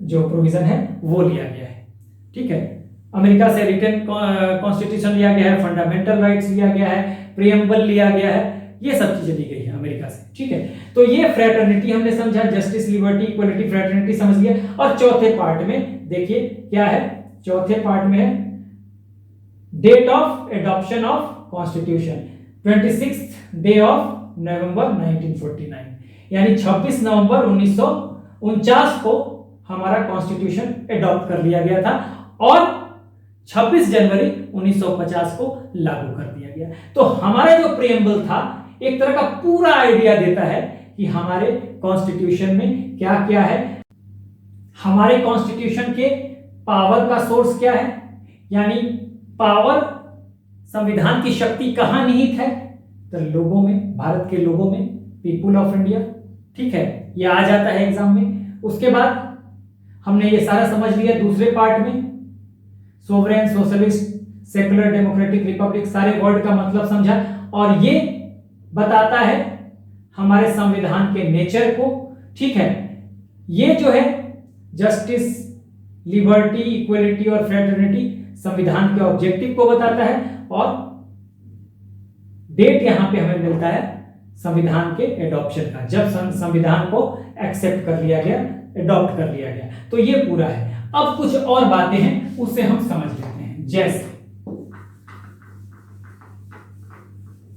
जो प्रोविजन है वो लिया गया है। ठीक है, अमेरिका से रिटन कॉन्स्टिट्यूशन लिया गया है, फंडामेंटल राइट्स लिया गया है, प्रीएम्बल लिया गया है, ये सब चीजें ली गई है अमेरिका से। ठीक है, तो ये फ्रेटर्निटी हमने समझा, जस्टिस, लिबर्टी, इक्वलिटी, फ्रेटर्निटी समझ लिया। और चौथे पार्ट में देखिए क्या है, चौथे पार्ट में है date of adoption of constitution, 26th day of November 1949, यानी 26 नवंबर 1949 को हमारा कॉन्स्टिट्यूशन एडॉप्ट कर लिया गया था और 26 जनवरी 1950 को लागू कर दिया गया। तो हमारा जो प्रीएम्बल था एक तरह का पूरा आइडिया देता है कि हमारे कॉन्स्टिट्यूशन में क्या क्या है, हमारे कॉन्स्टिट्यूशन के पावर का सोर्स क्या है, यानी पावर, संविधान की शक्ति कहां निहित है? तो लोगों में, भारत के लोगों में, पीपुल ऑफ इंडिया। ठीक है, ये आ जाता है एग्जाम में। उसके बाद हमने ये सारा समझ लिया। दूसरे पार्ट में sovereign, socialist, secular, democratic, Republic, सारे वर्ड का मतलब समझा, और ये बताता है हमारे संविधान के नेचर को। ठीक है, ये जो है जस्टिस, लिबर्टी, इक्वलिटी और फ्रेटर्निटी संविधान के ऑब्जेक्टिव को बताता है, और डेट यहां पे हमें मिलता है संविधान के एडॉप्शन का, जब संविधान को एक्सेप्ट कर लिया गया, एडॉप्ट कर लिया गया। तो ये पूरा है। अब कुछ और बातें हैं उससे हम समझ लेते हैं, जैसे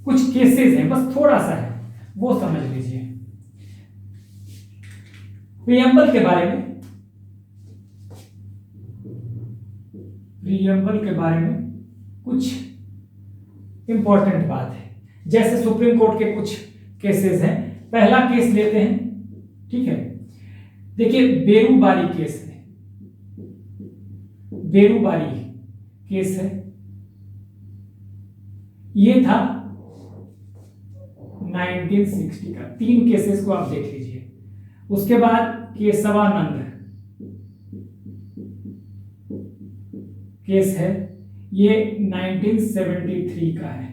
कुछ केसेस हैं, बस थोड़ा सा है वो समझ लीजिए। प्रीएम्बल के बारे में, प्रीएम्बल के बारे में कुछ इंपॉर्टेंट बात है, जैसे सुप्रीम कोर्ट के कुछ केसेस हैं। पहला केस लेते हैं। ठीक है, देखिए बेरूबारी केस है, बेरूबारी केस है, ये था 1960 का। 3 केसेस को आप देख लीजिए। उसके बाद केशवानंद केस है, ये 1973 का है।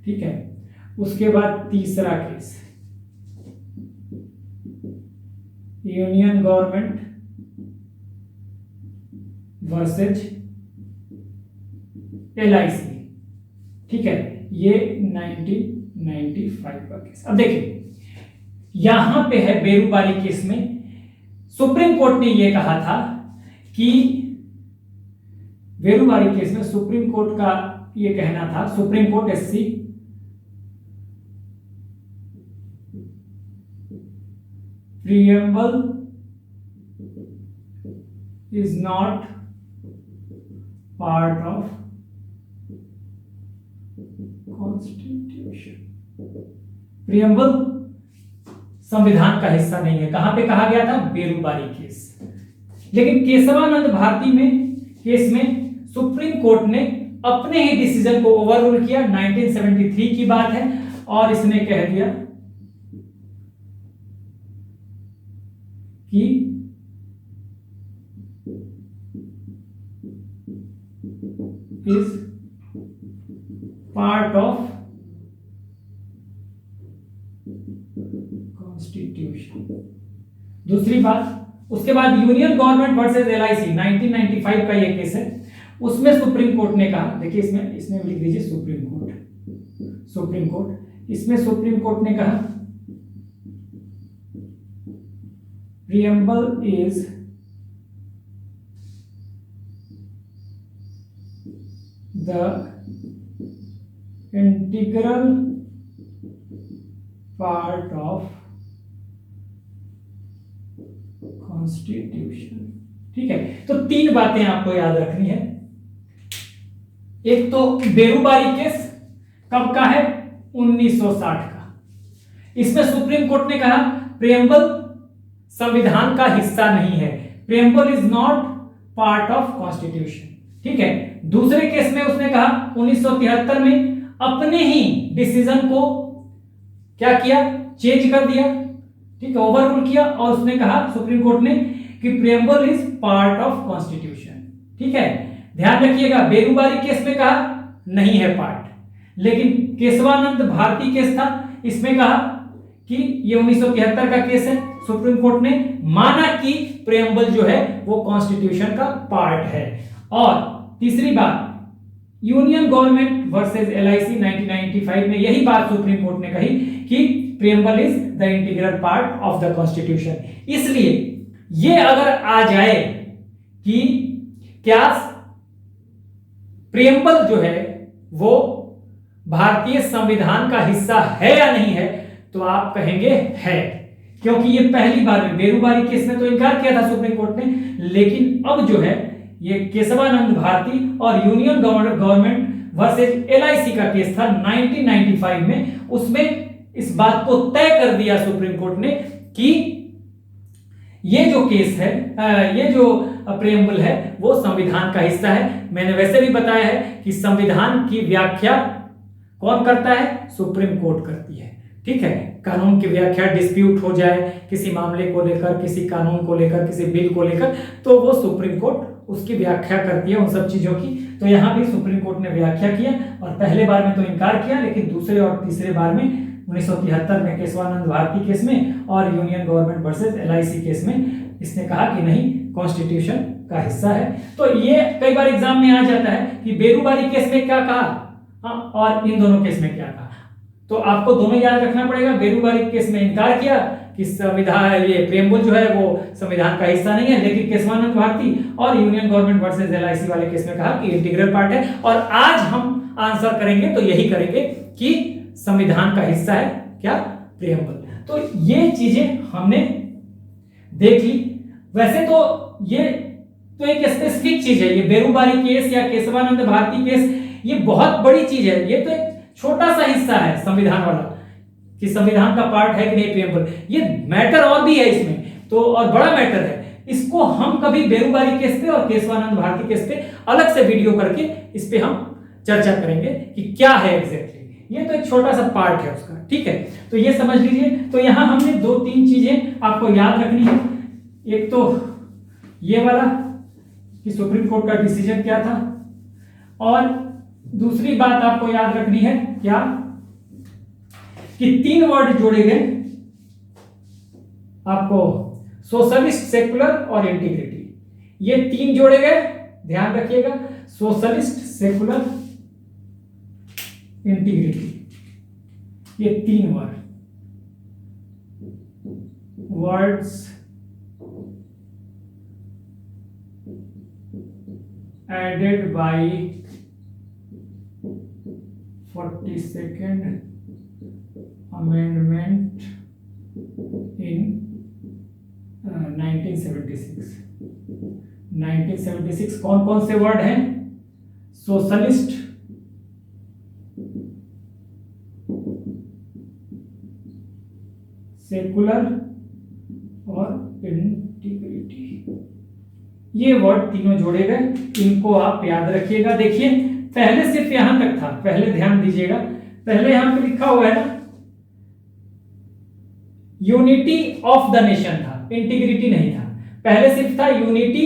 ठीक है, उसके बाद तीसरा case union government versus LIC। ठीक है, ये 1995 का केस। अब देखिए यहां पे है बेरूबारी केस में सुप्रीम कोर्ट ने यह कहा था कि बेरूबारी केस में सुप्रीम कोर्ट का यह कहना था, supreme court SC preamble is not part of constitution। preamble संविधान का हिस्सा नहीं है। कहां पे कहा गया था? बेरूबारी केस। लेकिन केशवानंद भारती में केस में सुप्रीम कोर्ट ने अपने ही डिसीजन को ओवररूल किया। 1973 की बात है, और इसने कह दिया कि इज पार्ट ऑफ कॉन्स्टिट्यूशन। दूसरी बात, उसके बाद यूनियन गवर्नमेंट वर्सेस LIC 1995 का ये केस है। उसमें सुप्रीम कोर्ट ने कहा, देखिए इसमें लिख दीजिए सुप्रीम कोर्ट, सुप्रीम कोर्ट। इसमें सुप्रीम कोर्ट ने कहा preamble is the integral part of constitution। ठीक है, तो 3 बातें आपको याद रखनी है। एक तो बेरूबारी केस कब का है? 1960 का। इसमें सुप्रीम कोर्ट ने कहा प्रीएम्बल संविधान का हिस्सा नहीं है, preamble is not part of constitution. ठीक है, दूसरे केस में उसने कहा 1973 में अपने ही डिसीजन को क्या किया? चेंज कर दिया, ठीक है, ओवर रूल किया, और उसने कहा सुप्रीम कोर्ट ने कि preamble is part of constitution. ठीक है, ध्यान रखिएगा, बेरूबारी केस में कहा नहीं है पार्ट, लेकिन केशवानंद भारती केस था, इसमें कहा कि ये 1973 का केस है, सुप्रीम कोर्ट ने माना कि प्रियम्बल जो है वो कॉन्स्टिट्यूशन का पार्ट है। और तीसरी बात, यूनियन गवर्नमेंट वर्सेस LIC 1995 में यही बात सुप्रीम कोर्ट ने कही कि preamble is the integral part of the constitution. इसलिए ये अगर आ जाए कि क्या प्रियम्बल जो है वो भारतीय संविधान का हिस्सा है या नहीं है, तो आप कहेंगे है, क्योंकि ये पहली बार में, बेरूबारी केस में तो इनकार किया था सुप्रीम कोर्ट ने, लेकिन अब जो है ये केशवानंद भारती और यूनियन गवर्नमेंट वर्सेस LIC का केस था 1995 में, उसमें इस बात को तय कर दिया सुप्रीम कोर्ट ने कि ये जो केस है, ये जो प्रियम्बल है वो संविधान का हिस्सा है। मैंने वैसे भी बताया है कि संविधान की व्याख्या कौन करता है, सुप्रीम कोर्ट करती है। ठीक है, कानून की व्याख्या डिस्प्यूट हो जाए किसी मामले को लेकर, किसी कानून को लेकर, किसी बिल को लेकर, तो वो सुप्रीम कोर्ट उसकी व्याख्या करती है उन सब चीजों की। तो यहाँ भी सुप्रीम कोर्ट ने व्याख्या किया, और पहले बार में तो इनकार किया, लेकिन दूसरे और तीसरे बार में 1973 में केशवानंद भारती केस में और union government versus LIC case में इसने कहा कि नहीं, कॉन्स्टिट्यूशन का हिस्सा है। तो ये कई बार एग्जाम में आ जाता है कि बेरूबारी केस में क्या कहा, हाँ, और इन दोनों केस में क्या कहा, तो आपको दोनों याद रखना पड़ेगा। बेरूबारी केस में इनकार किया कि संविधान, ये प्रियम्बल जो है वो संविधान का हिस्सा नहीं है, लेकिन केशवानंद भारती और यूनियन गवर्नमेंट वर्सेस LIC वाले केस में कहा कि इंटीग्रल पार्ट है। और आज हम आंसर करेंगे तो यही करेंगे कि संविधान का हिस्सा है क्या, प्रियम्बल। तो ये चीजें हमने देख ली। वैसे तो ये तो एक स्पेसिफिक चीज है, ये बेरूबारी केस या केशवानंद भारती केस, ये बहुत बड़ी चीज है, ये तो एक छोटा सा हिस्सा है संविधान वाला, कि संविधान का पार्ट है कि नहीं प्रियम्बल। ये मैटर और भी है इसमें तो, और बड़ा मैटर है। इसको हम कभी बेरूबारी केस पे और केशवानंद भारती केस पे अलग से वीडियो करके इस पे हम चर्चा करेंगे कि क्या है एग्जैक्टली। ये तो एक छोटा सा पार्ट है उसका। ठीक है, तो ये समझ लीजिए। तो यहां हमने 2-3 चीजें आपको याद रखनी है। एक तो ये वाला कि सुप्रीम कोर्ट का डिसीजन क्या था, और दूसरी बात आपको याद रखनी है क्या, कि 3 वर्ड जोड़े गए आपको, सोशलिस्ट, सेकुलर और इंटीग्रिटी। ये 3 जोड़े गए, ध्यान रखिएगा, सोशलिस्ट, सेकुलर, इंटीग्रिटी, ये 3 words added by 42nd amendment in 1976। 1976 कौन कौन से वर्ड हैं, सोशलिस्ट, सेकुलर और इंटीग्रिटी। ये वर्ड तीनों जोड़े गए, इनको आप याद रखिएगा। देखिए पहले सिर्फ यहां तक था, पहले ध्यान दीजिएगा, पहले यहां पे लिखा हुआ है ना, यूनिटी ऑफ द नेशन था, इंटीग्रिटी नहीं था। पहले सिर्फ था यूनिटी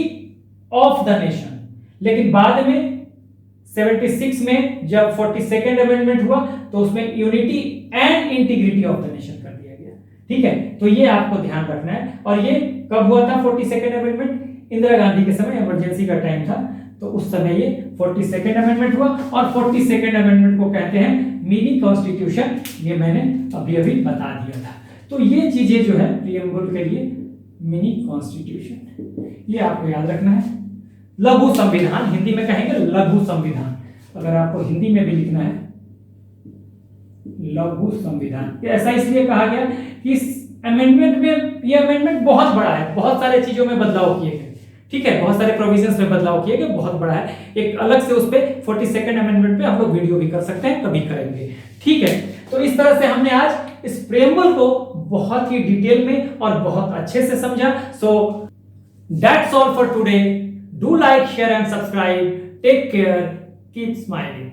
ऑफ द नेशन, लेकिन बाद में 76 में जब 42nd अमेंडमेंट हुआ तो उसमें unity and integrity of the nation कर दिया गया। ठीक है, तो ये आपको ध्यान रखना है। और ये कब हुआ था 42nd अमेंडमेंट, इंदिरा गांधी के समय, इमरजेंसी का टाइम था, तो उस समय ये 42nd अमेंडमेंट हुआ। और 42nd अमेंडमेंट को कहते हैं मिनी कॉन्स्टिट्यूशन, ये मैंने अभी अभी बता दिया था। तो ये चीजें जो है प्रियम्बल के लिए मिनी कॉन्स्टिट्यूशन, ये आपको याद रखना है। लघु संविधान, हिंदी में कहेंगे लघु संविधान, अगर आपको हिंदी में भी लिखना है लघु संविधान। ऐसा इसलिए कहा गया कि इस अमेंडमेंट में, ये अमेंडमेंट बहुत बड़ा है, बहुत सारे चीजों में बदलाव किए गए। ठीक है, बहुत सारे प्रोविजंस में बदलाव किए गए, बहुत बड़ा है। एक अलग से उस पे 42nd अमेंडमेंट पे हम लोग वीडियो भी कर सकते हैं, कभी करेंगे। ठीक है, तो इस तरह से हमने आज इस प्रियम्बल को बहुत ही डिटेल में और बहुत अच्छे से समझा। So that's all for today. Do like, share and subscribe. Take care, keep smiling.